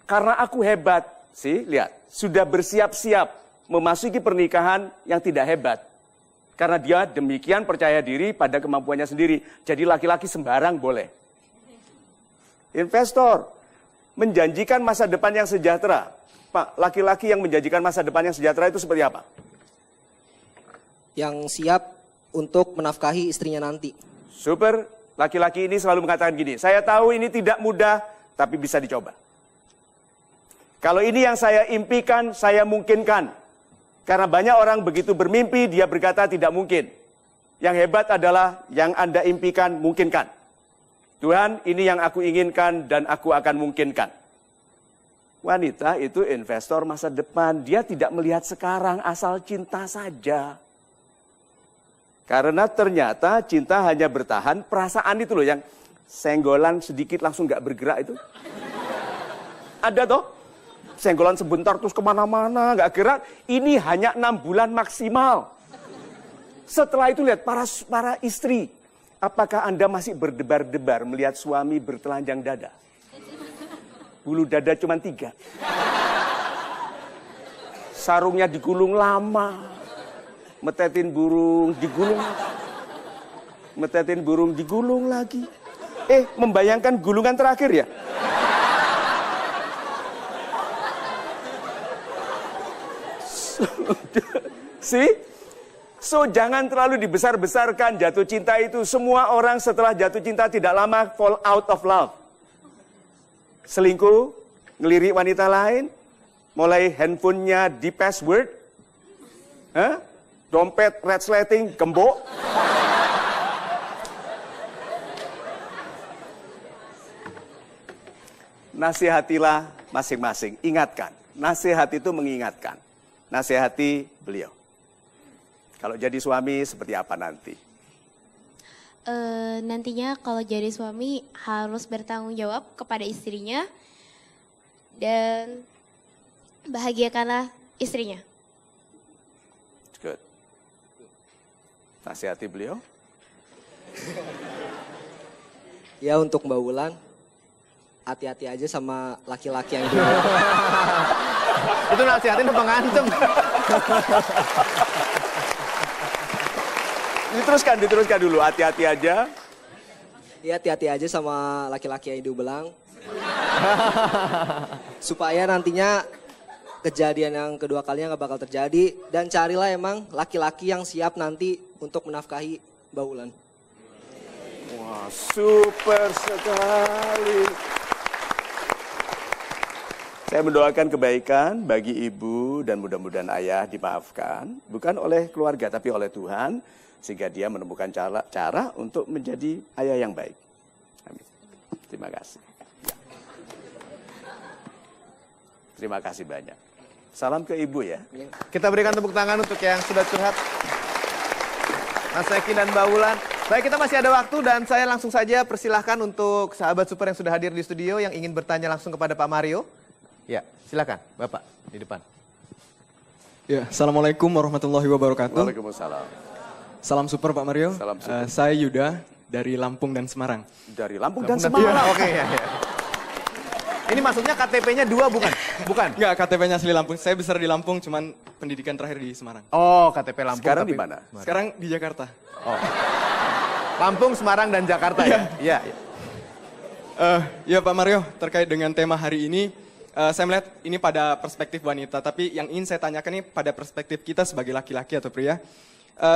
Karena aku hebat, sih lihat, sudah bersiap-siap memasuki pernikahan yang tidak hebat. Karena dia demikian percaya diri pada kemampuannya sendiri. Jadi laki-laki sembarang boleh. Investor, menjanjikan masa depan yang sejahtera. Pak, laki-laki yang menjanjikan masa depan yang sejahtera itu seperti apa? Yang siap untuk menafkahi istrinya nanti. Super, laki-laki ini selalu mengatakan gini, saya tahu ini tidak mudah, tapi bisa dicoba. Kalau ini yang saya impikan, saya mungkinkan. Karena banyak orang begitu bermimpi, dia berkata tidak mungkin. Yang hebat adalah yang Anda impikan, mungkinkan. Tuhan, ini yang aku inginkan dan aku akan mungkinkan. Wanita itu investor masa depan. Dia tidak melihat sekarang, asal cinta saja. Karena ternyata cinta hanya bertahan, perasaan itu loh yang senggolan sedikit langsung gak bergerak itu. Ada toh? Senggolan sebentar terus kemana-mana, gak gerak. Ini hanya 6 bulan maksimal. Setelah itu lihat para istri. Apakah Anda masih berdebar-debar melihat suami bertelanjang dada? Bulu dada cuma 3. Sarungnya digulung lama. Metetin burung, digulung. Metetin burung, digulung lagi. Membayangkan gulungan terakhir ya? See? So jangan terlalu dibesar-besarkan jatuh cinta itu. Semua orang setelah jatuh cinta tidak lama fall out of love. Selingkuh, ngelirik wanita lain, mulai handphonenya di password, dompet red slating, gembok. Nasihatilah masing-masing, ingatkan. Nasihat itu mengingatkan. Nasihati beliau. Kalau jadi suami seperti apa nanti? Nantinya kalau jadi suami harus bertanggung jawab kepada istrinya dan bahagiakanlah istrinya. Good. Nasihati beliau. Ya untuk Mbak Wulan, hati-hati aja sama laki-laki yang Itu nasihatin apa ngantem? Diteruskan dulu, hati-hati aja. Ya hati-hati aja sama laki-laki yang hidung belang. Supaya nantinya kejadian yang kedua kalinya nggak bakal terjadi. Dan carilah emang laki-laki yang siap nanti untuk menafkahi Mbak Wulan. Wah, super sekali. Saya mendoakan kebaikan bagi ibu dan mudah-mudahan ayah dimaafkan. Bukan oleh keluarga tapi oleh Tuhan. Sehingga dia menemukan cara untuk menjadi ayah yang baik. Amin. Terima kasih. Ya. Terima kasih banyak. Salam ke ibu ya. Kita berikan tepuk tangan untuk yang sudah curhat. Mas Eki dan Mbak Wulan. Baik, kita masih ada waktu dan saya langsung saja persilahkan untuk sahabat super yang sudah hadir di studio yang ingin bertanya langsung kepada Pak Mario. Ya, silakan Bapak di depan. Ya, Assalamualaikum warahmatullahi wabarakatuh. Waalaikumsalam. Salam super Pak Mario. Salam super. Saya Yuda dari Lampung dan Semarang. Dari Lampung dan Iya, Semarang. Oke, ya. Ini maksudnya KTP-nya 2 bukan? Bukan. Enggak, KTP-nya asli Lampung. Saya besar di Lampung, cuman pendidikan terakhir di Semarang. Oh, KTP Lampung. Sekarang tapi- di mana? Sekarang di Jakarta. Oh. Lampung, Semarang, dan Jakarta ya? Iya. Ya Pak Mario, terkait dengan tema hari ini, saya melihat ini pada perspektif wanita, tapi yang ingin saya tanyakan ini pada perspektif kita sebagai laki-laki atau pria,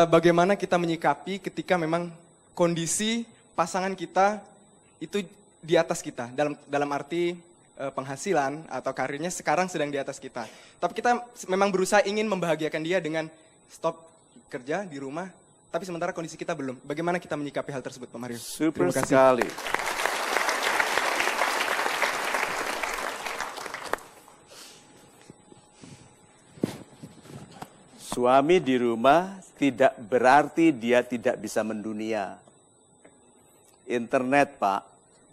bagaimana kita menyikapi ketika memang kondisi pasangan kita itu di atas kita, dalam arti penghasilan atau karirnya sekarang sedang di atas kita. Tapi kita memang berusaha ingin membahagiakan dia dengan stop kerja di rumah, tapi sementara kondisi kita belum. Bagaimana kita menyikapi hal tersebut Pak Mario? Super Terima kasih. sekali. Suami di rumah tidak berarti dia tidak bisa mendunia. Internet, Pak,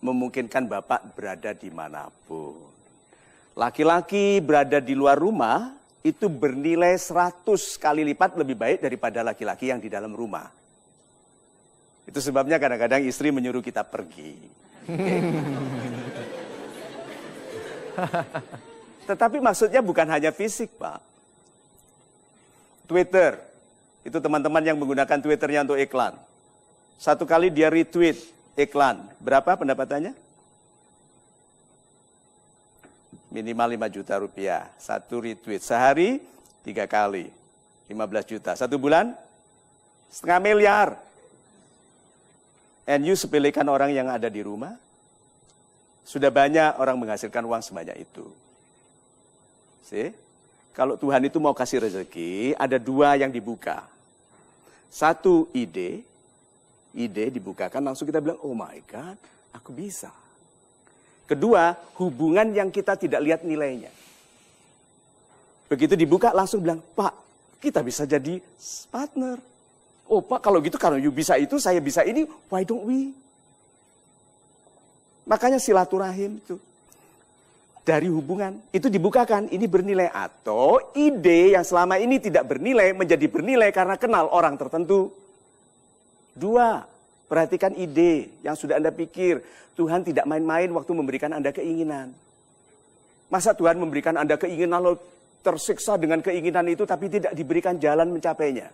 memungkinkan Bapak berada dimanapun. Laki-laki berada di luar rumah itu bernilai 100 kali lipat lebih baik daripada laki-laki yang di dalam rumah. Itu sebabnya kadang-kadang istri menyuruh kita pergi. Tetapi maksudnya bukan hanya fisik, Pak. Twitter, itu teman-teman yang menggunakan Twitternya untuk iklan. Satu kali dia retweet iklan, berapa pendapatannya? Minimal 5 juta rupiah, satu retweet. Sehari 3 kali, 15 juta. Satu bulan, setengah miliar. And you sepelekan orang yang ada di rumah, sudah banyak orang menghasilkan uang sebanyak itu. See? Kalau Tuhan itu mau kasih rezeki, ada 2 yang dibuka. Satu, ide dibukakan, langsung kita bilang, oh my God, aku bisa. Kedua, hubungan yang kita tidak lihat nilainya. Begitu dibuka, langsung bilang, Pak, kita bisa jadi partner. Oh Pak, kalau gitu, kalau you bisa itu, saya bisa ini, why don't we? Makanya silaturahim itu. Dari hubungan, itu dibukakan, ini bernilai. Atau ide yang selama ini tidak bernilai, menjadi bernilai karena kenal orang tertentu. 2, perhatikan ide yang sudah Anda pikir. Tuhan tidak main-main waktu memberikan Anda keinginan. Masa Tuhan memberikan Anda keinginan, lalu tersiksa dengan keinginan itu, tapi tidak diberikan jalan mencapainya.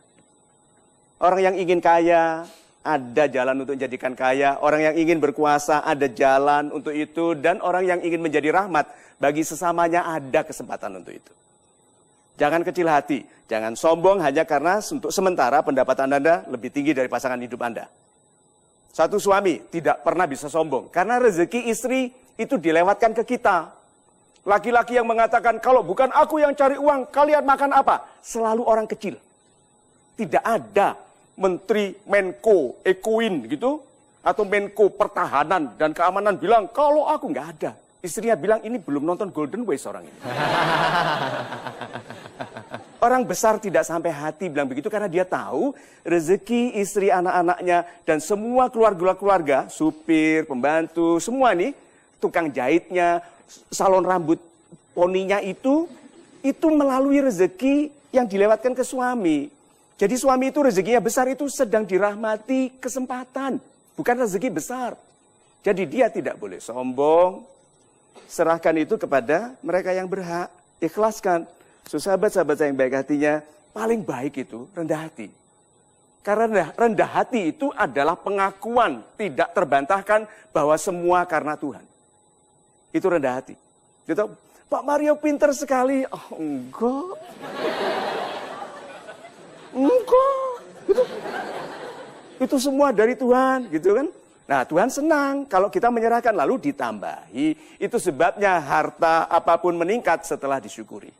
Orang yang ingin kaya, ada jalan untuk menjadikan kaya. Orang yang ingin berkuasa, ada jalan untuk itu. Dan orang yang ingin menjadi rahmat, bagi sesamanya ada kesempatan untuk itu. Jangan kecil hati, jangan sombong hanya karena untuk sementara pendapatan Anda lebih tinggi dari pasangan hidup Anda. Satu suami tidak pernah bisa sombong, karena rezeki istri itu dilewatkan ke kita. Laki-laki yang mengatakan, kalau bukan aku yang cari uang, kalian makan apa? Selalu orang kecil. Tidak ada Menteri Menko Ekuin gitu, atau Menko Pertahanan dan Keamanan bilang, kalau aku nggak ada. Istrinya bilang, ini belum nonton Golden Ways orang ini. Orang besar tidak sampai hati bilang begitu karena dia tahu rezeki istri anak-anaknya dan semua keluarga, supir, pembantu, semua nih, tukang jahitnya, salon rambut poninya itu melalui rezeki yang dilewatkan ke suami. Jadi suami itu rezekinya besar itu sedang dirahmati kesempatan, bukan rezeki besar. Jadi dia tidak boleh sombong, serahkan itu kepada mereka yang berhak, ikhlaskan. So, sahabat-sahabat saya yang baik hatinya, paling baik itu rendah hati. Karena rendah hati itu adalah pengakuan tidak terbantahkan bahwa semua karena Tuhan. Itu rendah hati. Gitu, Pak Mario pinter sekali. Oh, enggak. Enggak, gitu. Itu semua dari Tuhan, gitu kan? Nah, Tuhan senang kalau kita menyerahkan lalu ditambahi. Itu sebabnya harta apapun meningkat setelah disyukuri.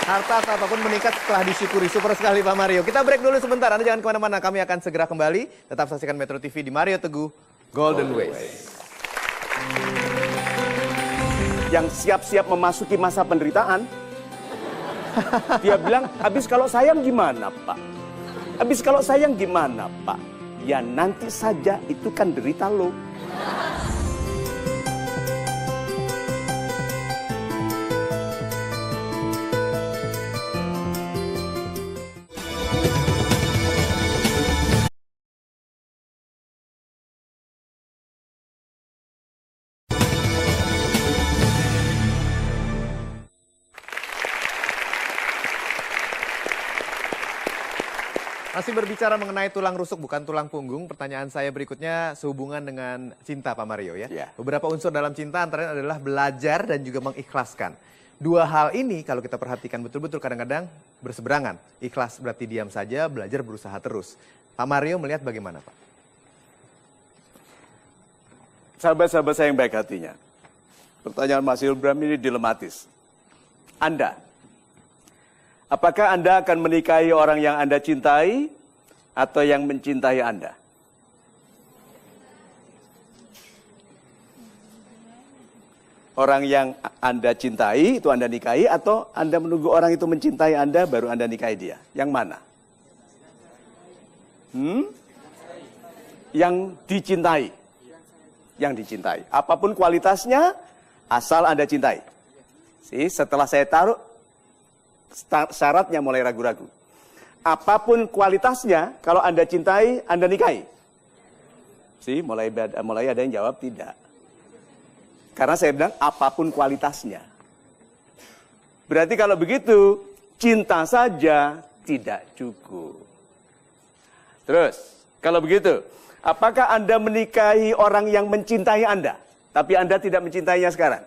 Harta apapun meningkat setelah disyukuri. Super sekali Pak Mario. Kita break dulu sebentar. Anda jangan kemana-mana. Kami akan segera kembali. Tetap saksikan Metro TV di Mario Teguh Golden Ways. Yang siap-siap memasuki masa penderitaan, dia bilang, habis kalau sayang gimana Pak? Habis kalau sayang gimana Pak? Ya nanti saja, itu kan derita lo. Masih berbicara mengenai tulang rusuk bukan tulang punggung, pertanyaan saya berikutnya sehubungan dengan cinta Pak Mario ya. Ya. Beberapa unsur dalam cinta antaranya adalah belajar dan juga mengikhlaskan. Dua hal ini kalau kita perhatikan betul-betul kadang-kadang berseberangan. Ikhlas berarti diam saja, belajar berusaha terus. Pak Mario melihat bagaimana Pak? Sahabat-sahabat saya yang baik hatinya. Pertanyaan Mas Hilbram ini dilematis. Anda, apakah Anda akan menikahi orang yang Anda cintai atau yang mencintai Anda? Orang yang Anda cintai itu Anda nikahi atau Anda menunggu orang itu mencintai Anda baru Anda nikahi dia? Yang mana? Yang dicintai. Yang dicintai. Apapun kualitasnya, asal Anda cintai. Setelah saya taruh, syaratnya mulai ragu-ragu. Apapun kualitasnya, kalau Anda cintai, Anda nikahi. Mulai ada yang jawab tidak. Karena saya bilang apapun kualitasnya. Berarti kalau begitu, cinta saja tidak cukup. Terus, kalau begitu, apakah Anda menikahi orang yang mencintai Anda, tapi Anda tidak mencintainya sekarang?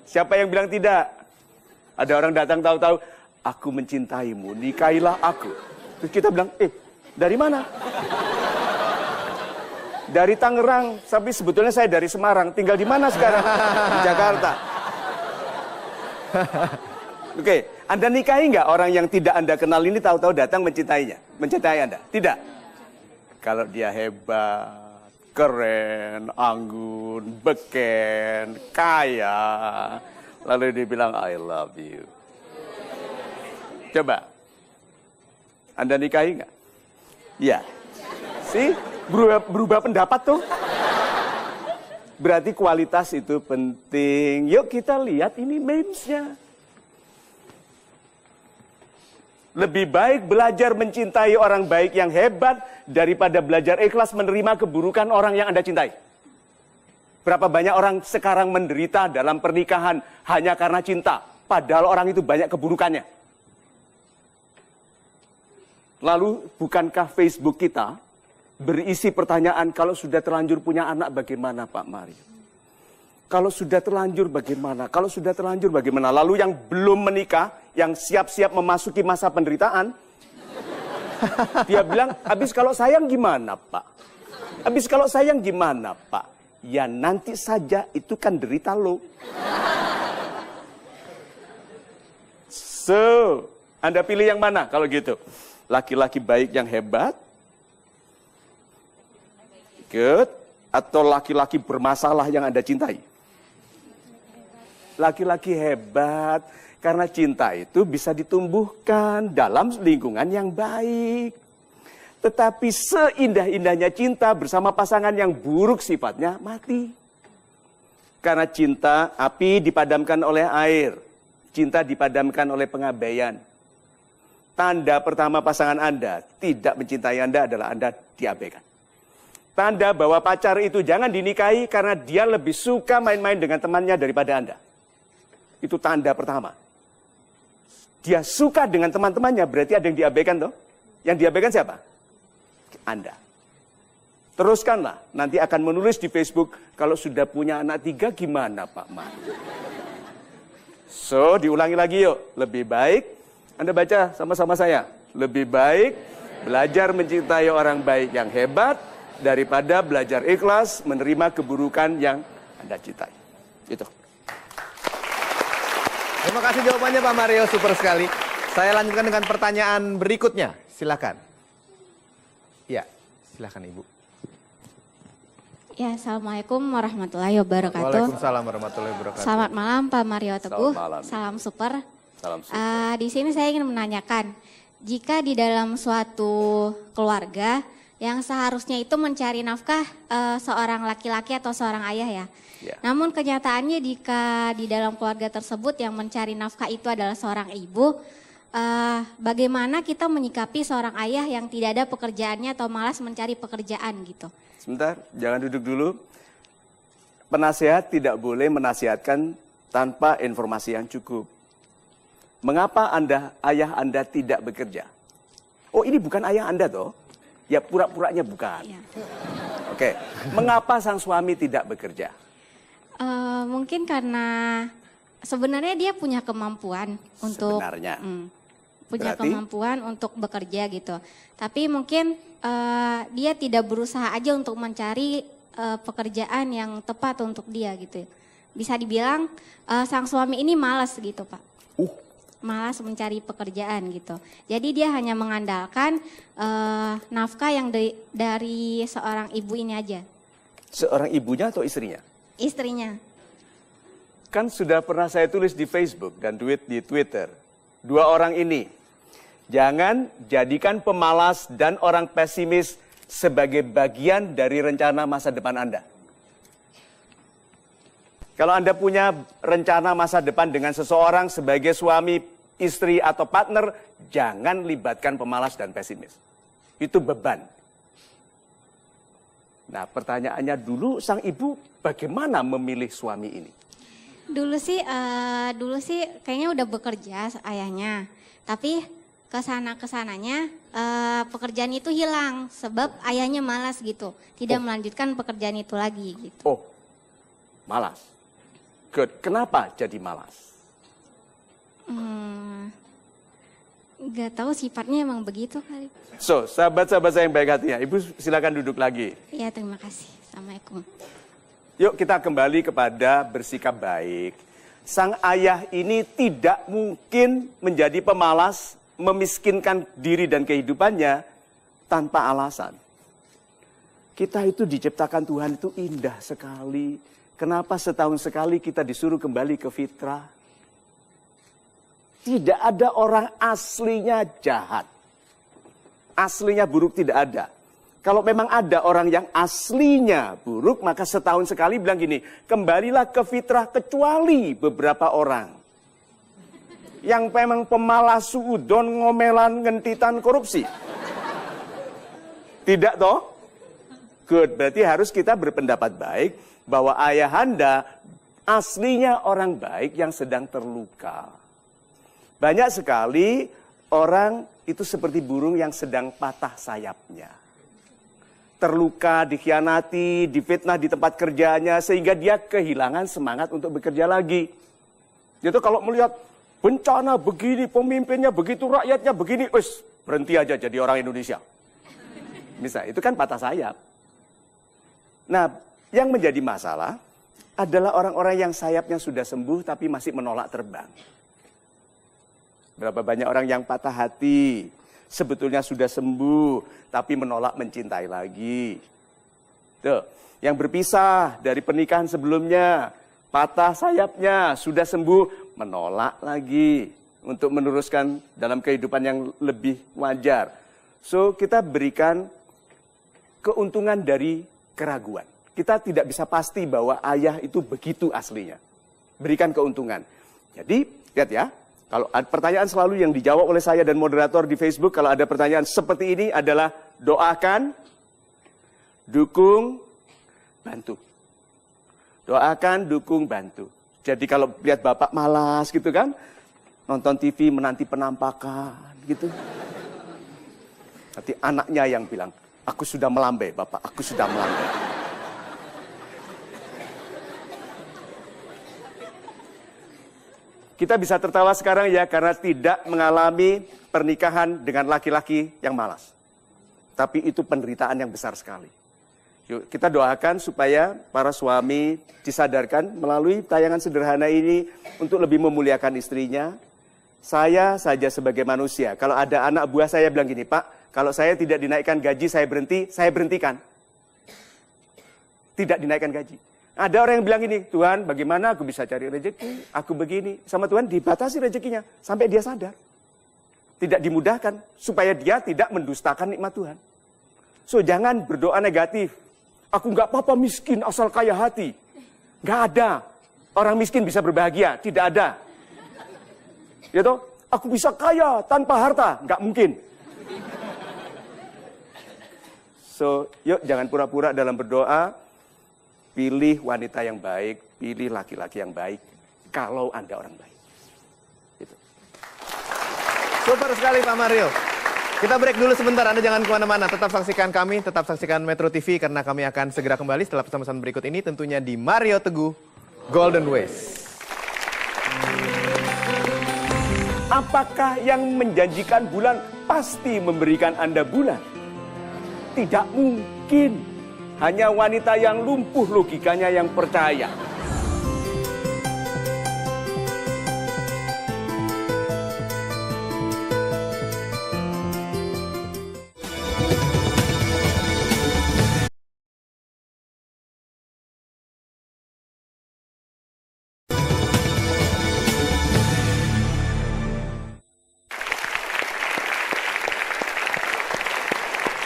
Siapa yang bilang tidak? Ada orang datang tahu-tahu, aku mencintaimu, nikahilah aku. Terus kita bilang, dari mana? Dari Tangerang, tapi sebetulnya saya dari Semarang. Tinggal di mana sekarang? Di Jakarta. Oke, Anda nikahi nggak orang yang tidak Anda kenal ini tahu-tahu datang mencintainya? Mencintai Anda? Tidak. Kalau dia hebat, keren, anggun, beken, kaya, lalu dia bilang, I love you. Coba, Anda nikahi nggak? Ya. Berubah pendapat tuh. Berarti kualitas itu penting. Yuk kita lihat ini memesnya. Lebih baik belajar mencintai orang baik yang hebat daripada belajar ikhlas menerima keburukan orang yang Anda cintai. Berapa banyak orang sekarang menderita dalam pernikahan hanya karena cinta. Padahal orang itu banyak keburukannya. Lalu bukankah Facebook kita berisi pertanyaan, kalau sudah terlanjur punya anak bagaimana Pak Mario? Kalau sudah terlanjur bagaimana? Kalau sudah terlanjur bagaimana? Lalu yang belum menikah, yang siap-siap memasuki masa penderitaan, dia bilang, habis kalau sayang gimana Pak? Habis kalau sayang gimana Pak? Ya nanti saja, itu kan derita lo. So, Anda pilih yang mana kalau gitu? Laki-laki baik yang hebat, atau laki-laki bermasalah yang Anda cintai? Laki-laki hebat, karena cinta itu bisa ditumbuhkan dalam lingkungan yang baik. Tetapi seindah-indahnya cinta bersama pasangan yang buruk sifatnya mati. Karena cinta, api dipadamkan oleh air. Cinta dipadamkan oleh pengabaian. Tanda pertama pasangan Anda tidak mencintai Anda adalah Anda diabaikan. Tanda bahwa pacar itu jangan dinikahi karena dia lebih suka main-main dengan temannya daripada Anda. Itu tanda pertama. Dia suka dengan teman-temannya, berarti ada yang diabaikan toh? Yang diabaikan siapa? Anda. Teruskanlah, nanti akan menulis di Facebook, kalau sudah punya anak 3 gimana Pak Man? So, diulangi lagi yuk. Lebih baik, Anda baca sama-sama saya. Lebih baik belajar mencintai orang baik yang hebat, daripada belajar ikhlas menerima keburukan yang Anda cintai. Itu. Terima kasih jawabannya Pak Mario, super sekali. Saya lanjutkan dengan pertanyaan berikutnya. Silakan. Ya, silakan Ibu. Ya, Assalamualaikum warahmatullahi wabarakatuh. Waalaikumsalam warahmatullahi wabarakatuh. Selamat malam Pak Mario Teguh. Malam. Salam super. Salam super. Di sini saya ingin menanyakan, jika di dalam suatu keluarga yang seharusnya itu mencari nafkah seorang laki-laki atau seorang ayah ya. Ya. Namun kenyataannya jika di dalam keluarga tersebut yang mencari nafkah itu adalah seorang ibu, bagaimana kita menyikapi seorang ayah yang tidak ada pekerjaannya atau malas mencari pekerjaan gitu? Sebentar, jangan duduk dulu. Penasehat tidak boleh menasihatkan tanpa informasi yang cukup. mengapa ayah Anda tidak bekerja? Oh, ini bukan ayah Anda toh? Ya pura-puranya bukan. Iya. Oke, mengapa sang suami tidak bekerja? Mungkin karena sebenarnya dia punya kemampuan untuk Sebenarnya. punya Berarti? kemampuan untuk bekerja gitu. Tapi mungkin dia tidak berusaha aja untuk mencari pekerjaan yang tepat untuk dia gitu. Bisa dibilang sang suami ini malas gitu, Pak. Malas mencari pekerjaan gitu. Jadi dia hanya mengandalkan nafkah yang dari seorang ibu ini aja. Seorang ibunya atau istrinya? Istrinya. Kan sudah pernah saya tulis di Facebook dan tweet di Twitter. Dua orang ini, jangan jadikan pemalas dan orang pesimis sebagai bagian dari rencana masa depan Anda. Kalau Anda punya rencana masa depan dengan seseorang sebagai suami, istri, atau partner, jangan libatkan pemalas dan pesimis. Itu beban. Nah, pertanyaannya dulu, sang ibu bagaimana memilih suami ini? Dulu sih kayaknya udah bekerja ayahnya. Tapi kesananya pekerjaan itu hilang sebab ayahnya malas gitu. Tidak melanjutkan pekerjaan itu lagi gitu. Oh, malas. Good. Kenapa jadi malas? Nggak tahu sifatnya emang begitu kali. So, sahabat-sahabat saya yang baik hatinya, Ibu silakan duduk lagi. Iya, terima kasih. Assalamualaikum. Yuk kita kembali kepada bersikap baik. Sang ayah ini tidak mungkin menjadi pemalas, memiskinkan diri dan kehidupannya tanpa alasan. Kita itu diciptakan Tuhan itu indah sekali. Kenapa setahun sekali kita disuruh kembali ke fitrah? Tidak ada orang aslinya jahat. Aslinya buruk tidak ada. Kalau memang ada orang yang aslinya buruk, maka setahun sekali bilang gini, kembalilah ke fitrah kecuali beberapa orang. Yang memang pemalas, suudon, ngomelan, ngentitan, korupsi. Tidak toh? Good, berarti harus kita berpendapat baik bahwa ayahanda aslinya orang baik yang sedang terluka. Banyak sekali orang itu seperti burung yang sedang patah sayapnya. Terluka, dikhianati, difitnah di tempat kerjanya sehingga dia kehilangan semangat untuk bekerja lagi. Itu kalau melihat bencana begini, pemimpinnya begitu, rakyatnya begini, berhenti aja jadi orang Indonesia. Misal, itu kan patah sayap. Nah, yang menjadi masalah adalah orang-orang yang sayapnya sudah sembuh tapi masih menolak terbang. Berapa banyak orang yang patah hati, sebetulnya sudah sembuh, tapi menolak mencintai lagi. Tuh, yang berpisah dari pernikahan sebelumnya, patah sayapnya, sudah sembuh, menolak lagi untuk meneruskan dalam kehidupan yang lebih wajar. So, kita berikan keuntungan dari keraguan. Kita tidak bisa pasti bahwa ayah itu begitu aslinya. Berikan keuntungan. Jadi, lihat ya. Kalau ada pertanyaan selalu yang dijawab oleh saya dan moderator di Facebook, kalau ada pertanyaan seperti ini adalah doakan, dukung, bantu. Doakan, dukung, bantu. Jadi kalau lihat bapak malas gitu kan, nonton TV menanti penampakan gitu. Nanti anaknya yang bilang, aku sudah melambai bapak, aku sudah melambai. Kita bisa tertawa sekarang ya karena tidak mengalami pernikahan dengan laki-laki yang malas. Tapi itu penderitaan yang besar sekali. Yuk, kita doakan supaya para suami disadarkan melalui tayangan sederhana ini untuk lebih memuliakan istrinya. Saya saja sebagai manusia, kalau ada anak buah saya bilang gini, Pak, kalau saya tidak dinaikkan gaji, saya berhentikan. Tidak dinaikkan gaji. Ada orang yang bilang ini, Tuhan bagaimana aku bisa cari rezeki, aku begini. Sama Tuhan dibatasi rezekinya, sampai dia sadar. Tidak dimudahkan, supaya dia tidak mendustakan nikmat Tuhan. So jangan berdoa negatif. Aku nggak apa-apa miskin asal kaya hati. Nggak ada. Orang miskin bisa berbahagia, tidak ada. Ya toh, aku bisa kaya tanpa harta, nggak mungkin. So yuk jangan pura-pura dalam berdoa. Pilih wanita yang baik, pilih laki-laki yang baik, kalau Anda orang baik. Gitu. Super sekali Pak Mario. Kita break dulu sebentar, Anda jangan kemana-mana. Tetap saksikan kami, tetap saksikan Metro TV karena kami akan segera kembali setelah pesan-pesan berikut ini tentunya di Mario Teguh Golden Ways. Apakah yang menjanjikan bulan pasti memberikan Anda bulan? Tidak mungkin. Hanya wanita yang lumpuh logikanya yang percaya.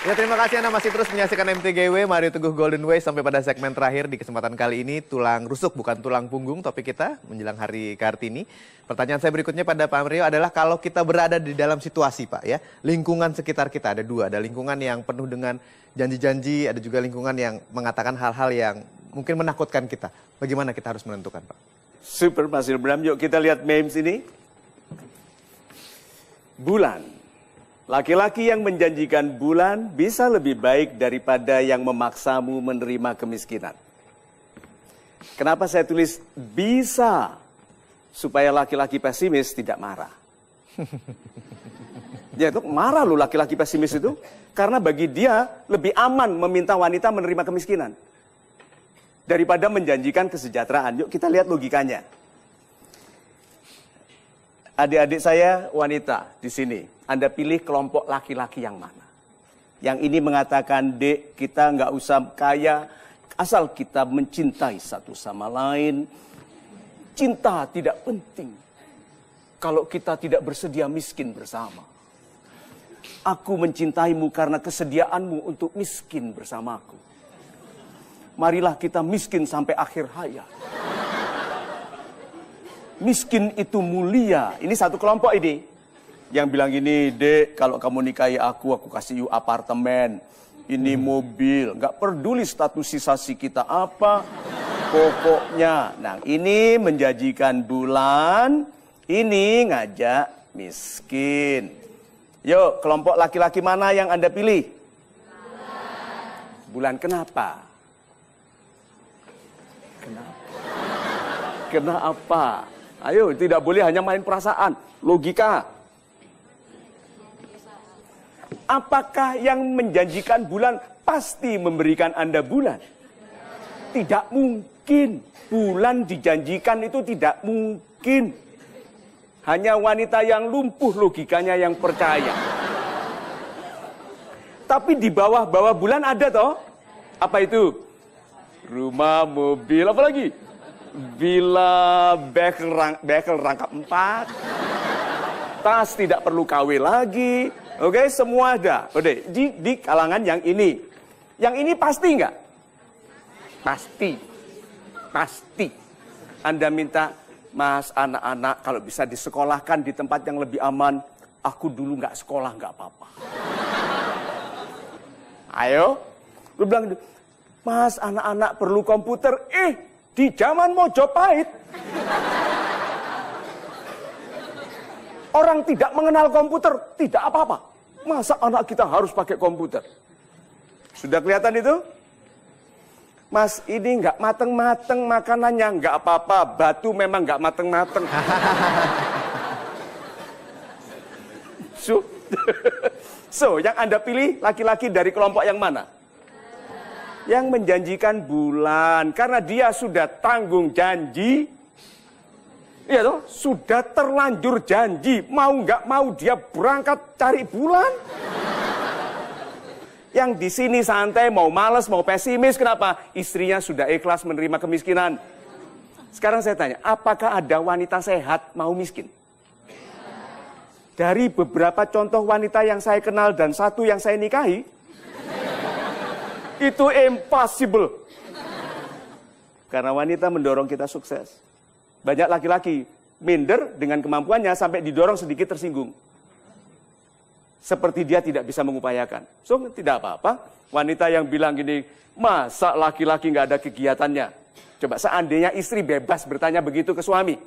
Ya, terima kasih Anda masih terus menyaksikan MTGW Mario Teguh Golden Way sampai pada segmen terakhir di kesempatan kali ini tulang rusuk bukan tulang punggung topik kita menjelang Hari Kartini. Pertanyaan saya berikutnya pada Pak Mario adalah kalau kita berada di dalam situasi Pak ya, lingkungan sekitar kita ada dua, ada lingkungan yang penuh dengan janji-janji, ada juga lingkungan yang mengatakan hal-hal yang mungkin menakutkan kita. Bagaimana kita harus menentukan Pak? Super Mas Hilbram, yuk kita lihat memes ini. Bulan. Laki-laki yang menjanjikan bulan bisa lebih baik daripada yang memaksamu menerima kemiskinan. Kenapa saya tulis bisa? Supaya laki-laki pesimis tidak marah. Ya itu marah loh laki-laki pesimis itu. Karena bagi dia lebih aman meminta wanita menerima kemiskinan. Daripada menjanjikan kesejahteraan. Yuk kita lihat logikanya. Adik-adik saya wanita di sini. Anda pilih kelompok laki-laki yang mana? Yang ini mengatakan, Dek, kita nggak usah kaya, asal kita mencintai satu sama lain. Cinta tidak penting. Kalau kita tidak bersedia miskin bersama. Aku mencintaimu karena kesediaanmu untuk miskin bersamaku. Marilah kita miskin sampai akhir hayat. Miskin itu mulia. Ini satu kelompok ini. Yang bilang gini, Dek, kalau kamu nikahi aku kasih you apartemen. Ini mobil. Nggak peduli status sisasi kita apa. Pokoknya. Nah, ini menjanjikan bulan. Ini ngajak miskin. Yuk, kelompok laki-laki mana yang Anda pilih? Bulan kenapa? Kenapa? Ayo, tidak boleh hanya main perasaan. Logika. Apakah yang menjanjikan bulan pasti memberikan Anda bulan? Tidak mungkin. Bulan dijanjikan itu tidak mungkin. Hanya wanita yang lumpuh logikanya yang percaya. Tapi di bawah-bawah bulan ada toh? Apa itu? Rumah, mobil, apa lagi? Villa, bekel rangkap 4. Tas tidak perlu KW lagi. Oke, semua ada. Oke, di kalangan yang ini. Yang ini pasti nggak? Pasti. Pasti. Anda minta, Mas, anak-anak kalau bisa disekolahkan di tempat yang lebih aman. Aku dulu nggak sekolah, nggak apa-apa. Ayo. Lu bilang, Mas, anak-anak perlu komputer. Di zaman Mojopahit. Orang tidak mengenal komputer, tidak apa-apa. Masa anak kita harus pakai komputer? Sudah kelihatan itu? Mas, ini nggak mateng-mateng makanannya, nggak apa-apa. Batu memang nggak mateng-mateng. So, yang Anda pilih laki-laki dari kelompok yang mana? Yang menjanjikan bulan, karena dia sudah tanggung janji. Iya toh, sudah terlanjur janji, mau nggak mau dia berangkat cari bulan. Yang di sini santai, mau malas, mau pesimis, kenapa? Istrinya sudah ikhlas menerima kemiskinan. Sekarang saya tanya, apakah ada wanita sehat mau miskin? Dari beberapa contoh wanita yang saya kenal dan satu yang saya nikahi, itu impossible. Karena wanita mendorong kita sukses. Banyak laki-laki minder dengan kemampuannya sampai didorong sedikit tersinggung. Seperti dia tidak bisa mengupayakan. So, tidak apa-apa. Wanita yang bilang gini, masa laki-laki nggak ada kegiatannya? Coba seandainya istri bebas bertanya begitu ke suami.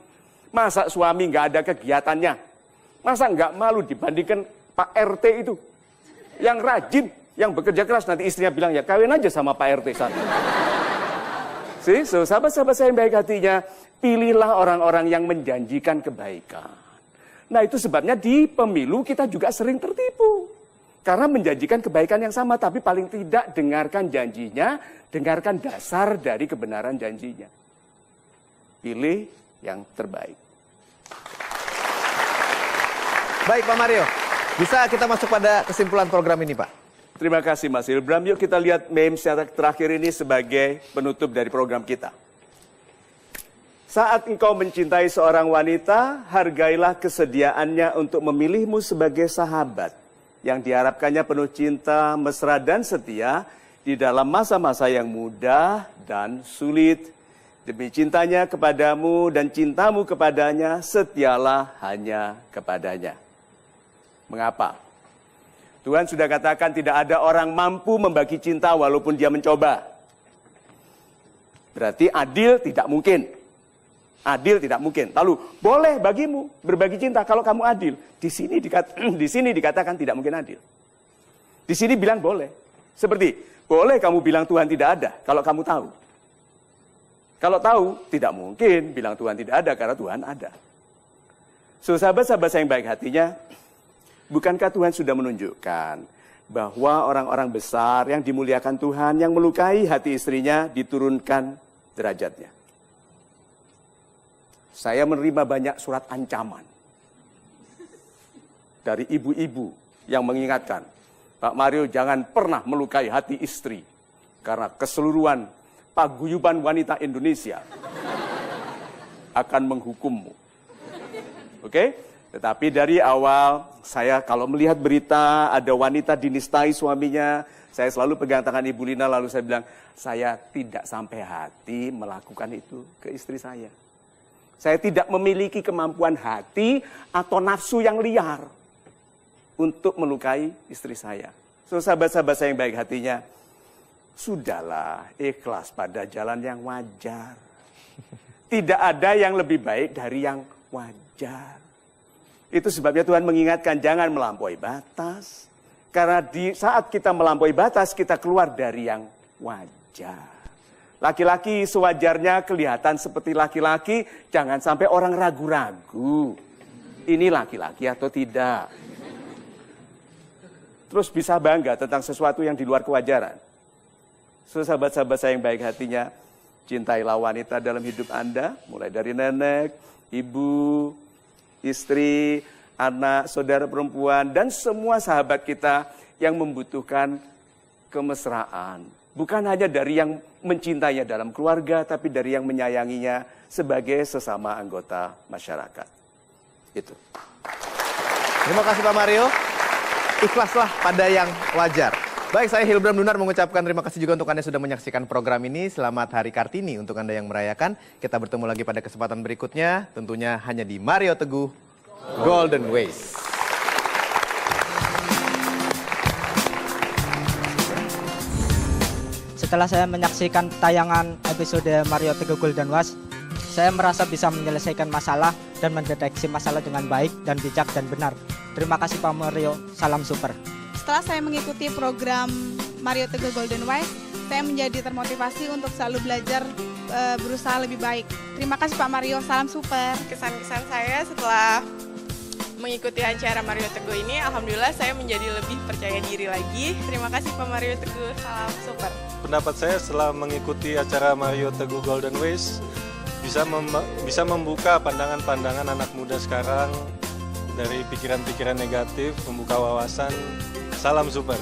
Masa suami nggak ada kegiatannya? Masa nggak malu dibandingkan Pak RT itu? Yang rajin, yang bekerja keras, nanti istrinya bilang, ya kawin aja sama Pak RT sana. So, sahabat-sahabat saya yang baik hatinya, pilihlah orang-orang yang menjanjikan kebaikan. Nah itu sebabnya di pemilu kita juga sering tertipu. Karena menjanjikan kebaikan yang sama, tapi paling tidak dengarkan janjinya, dengarkan dasar dari kebenaran janjinya. Pilih yang terbaik. Baik Pak Mario, bisa kita masuk pada kesimpulan program ini Pak? Terima kasih Mas Hilbram. Yuk kita lihat meme terakhir ini sebagai penutup dari program kita. Saat engkau mencintai seorang wanita, hargailah kesediaannya untuk memilihmu sebagai sahabat. Yang diharapkannya penuh cinta, mesra dan setia di dalam masa-masa yang mudah dan sulit. Demi cintanya kepadamu dan cintamu kepadanya, setialah hanya kepadanya. Mengapa? Tuhan sudah katakan tidak ada orang mampu membagi cinta walaupun dia mencoba. Berarti adil tidak mungkin. Adil tidak mungkin. Lalu boleh bagimu berbagi cinta kalau kamu adil. Di sini dikatakan tidak mungkin adil. Di sini bilang boleh. Seperti boleh kamu bilang Tuhan tidak ada kalau kamu tahu. Kalau tahu tidak mungkin bilang Tuhan tidak ada karena Tuhan ada. So sahabat-sahabat saya yang baik hatinya, bukankah Tuhan sudah menunjukkan bahwa orang-orang besar yang dimuliakan Tuhan, yang melukai hati istrinya, diturunkan derajatnya. Saya menerima banyak surat ancaman dari ibu-ibu yang mengingatkan, Pak Mario jangan pernah melukai hati istri, karena keseluruhan paguyuban wanita Indonesia akan menghukummu. Oke? Tetapi dari awal, saya kalau melihat berita ada wanita dinistai suaminya, saya selalu pegang tangan Ibu Lina lalu saya bilang, saya tidak sampai hati melakukan itu ke istri saya. Saya tidak memiliki kemampuan hati atau nafsu yang liar untuk melukai istri saya. So sahabat-sahabat saya yang baik hatinya, sudahlah ikhlas pada jalan yang wajar. Tidak ada yang lebih baik dari yang wajar. Itu sebabnya Tuhan mengingatkan jangan melampaui batas. Karena di saat kita melampaui batas, kita keluar dari yang wajar. Laki-laki sewajarnya kelihatan seperti laki-laki, jangan sampai orang ragu-ragu. Ini laki-laki atau tidak. Terus bisa bangga tentang sesuatu yang di luar kewajaran. So, sahabat-sahabat saya yang baik hatinya, cintailah wanita dalam hidup Anda, mulai dari nenek, ibu, istri, anak, saudara perempuan, dan semua sahabat kita yang membutuhkan kemesraan. Bukan hanya dari yang mencintainya dalam keluarga, tapi dari yang menyayanginya sebagai sesama anggota masyarakat. Itu. Terima kasih Pak Mario. Ikhlaslah pada yang wajar. Baik, saya Hilbram Dunar mengucapkan terima kasih juga untuk Anda sudah menyaksikan program ini. Selamat Hari Kartini untuk Anda yang merayakan. Kita bertemu lagi pada kesempatan berikutnya, tentunya hanya di Mario Teguh Golden Ways. Setelah saya menyaksikan tayangan episode Mario Teguh Golden Ways, saya merasa bisa menyelesaikan masalah dan mendeteksi masalah dengan baik dan bijak dan benar. Terima kasih Pak Mario, salam super. Setelah saya mengikuti program Mario Teguh Golden Ways, saya menjadi termotivasi untuk selalu belajar berusaha lebih baik. Terima kasih Pak Mario, salam super. Kesan-kesan saya setelah mengikuti acara Mario Teguh ini, alhamdulillah saya menjadi lebih percaya diri lagi. Terima kasih Pak Mario Teguh, salam super. Pendapat saya setelah mengikuti acara Mario Teguh Golden Ways, bisa membuka pandangan-pandangan anak muda sekarang dari pikiran-pikiran negatif, membuka wawasan. Salam super.